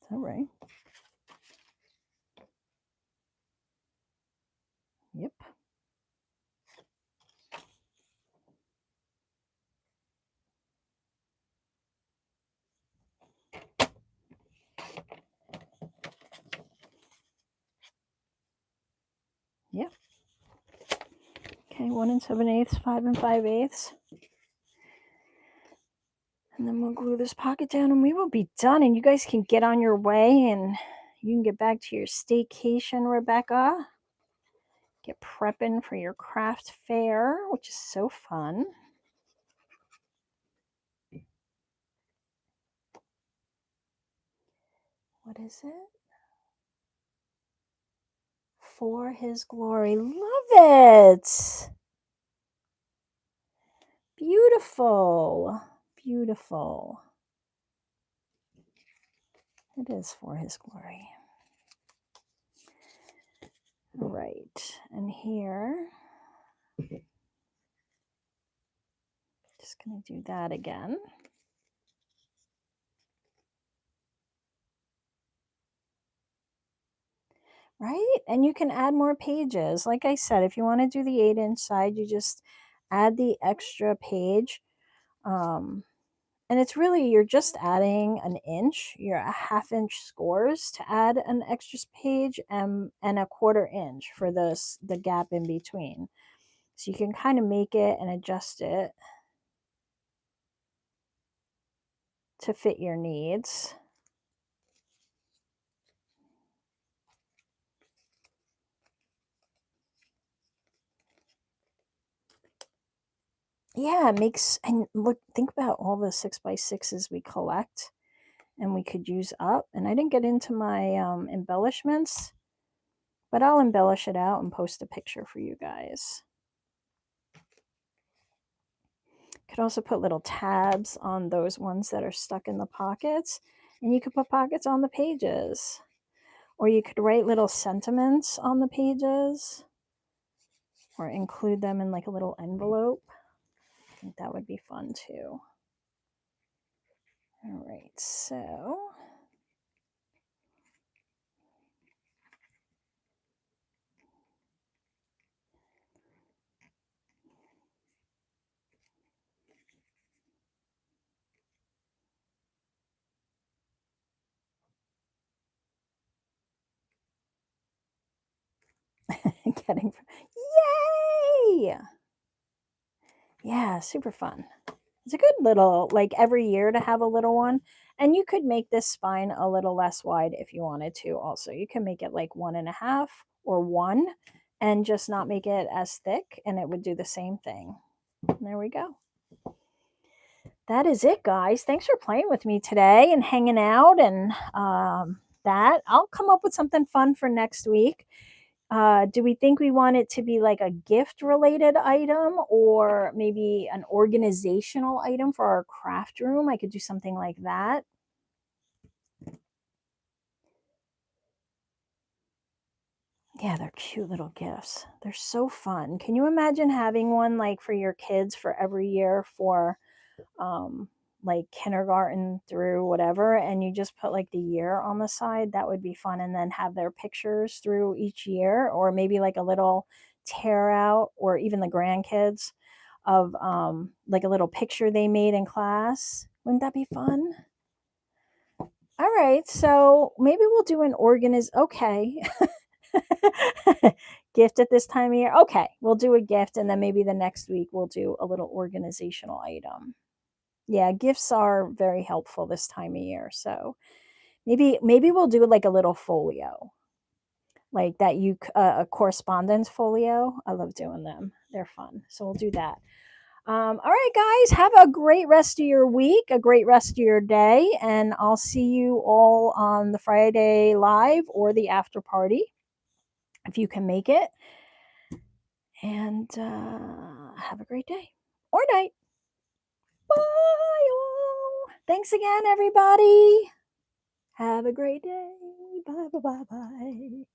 All right. Yep. Yep. Okay, 1 7/8, 5 5/8. And then we'll glue this pocket down and we will be done. And you guys can get on your way and, you can get back to your staycation, Rebecca. Get prepping for your craft fair, which is so fun. What is it? For His glory. Love it. Beautiful. Beautiful. It is for His glory. All right. And here, just going to do that again. Right? And you can add more pages. Like I said, if you want to do the 8-inch side, you just add the extra page. And it's really, you're just adding an inch, you're a 1/2 inch scores to add an extra page, and a 1/4 inch for the gap in between. So you can kind of make it and adjust it to fit your needs. Yeah, it makes, and look, think about all the 6x6s we collect and we could use up. And I didn't get into my embellishments, but I'll embellish it out and post a picture for you guys. Could also put little tabs on those ones that are stuck in the pockets, and you could put pockets on the pages, or you could write little sentiments on the pages or include them in like a little envelope. I think that would be fun too. All right, so getting, yay! Yeah, super fun. It's a good little, like every year to have a little one. And you could make this spine a little less wide if you wanted to also. You can make it like 1.5 or 1 and just not make it as thick, and it would do the same thing. And there we go. That is it, guys. Thanks for playing with me today and hanging out, and that. I'll come up with something fun for next week. Do we think we want it to be like a gift related item or maybe an organizational item for our craft room? I could do something like that. Yeah, they're cute little gifts. They're so fun. Can you imagine having one like for your kids for every year for like kindergarten through whatever, and you just put like the year on the side? That would be fun. And then have their pictures through each year, or maybe like a little tear out, or even the grandkids of like a little picture they made in class. Wouldn't that be fun? All right, so maybe we'll do an okay. Gift at this time of year. Okay, we'll do a gift, and then maybe the next week we'll do a little organizational item. Yeah, gifts are very helpful this time of year. So maybe we'll do like a little folio, like that a correspondence folio. I love doing them. They're fun. So we'll do that. All right, guys, have a great rest of your week, a great rest of your day, and I'll see you all on the Friday live or the after party if you can make it. And have a great day or night. Bye all. Thanks again, everybody. Have a great day. Bye, bye, bye, bye.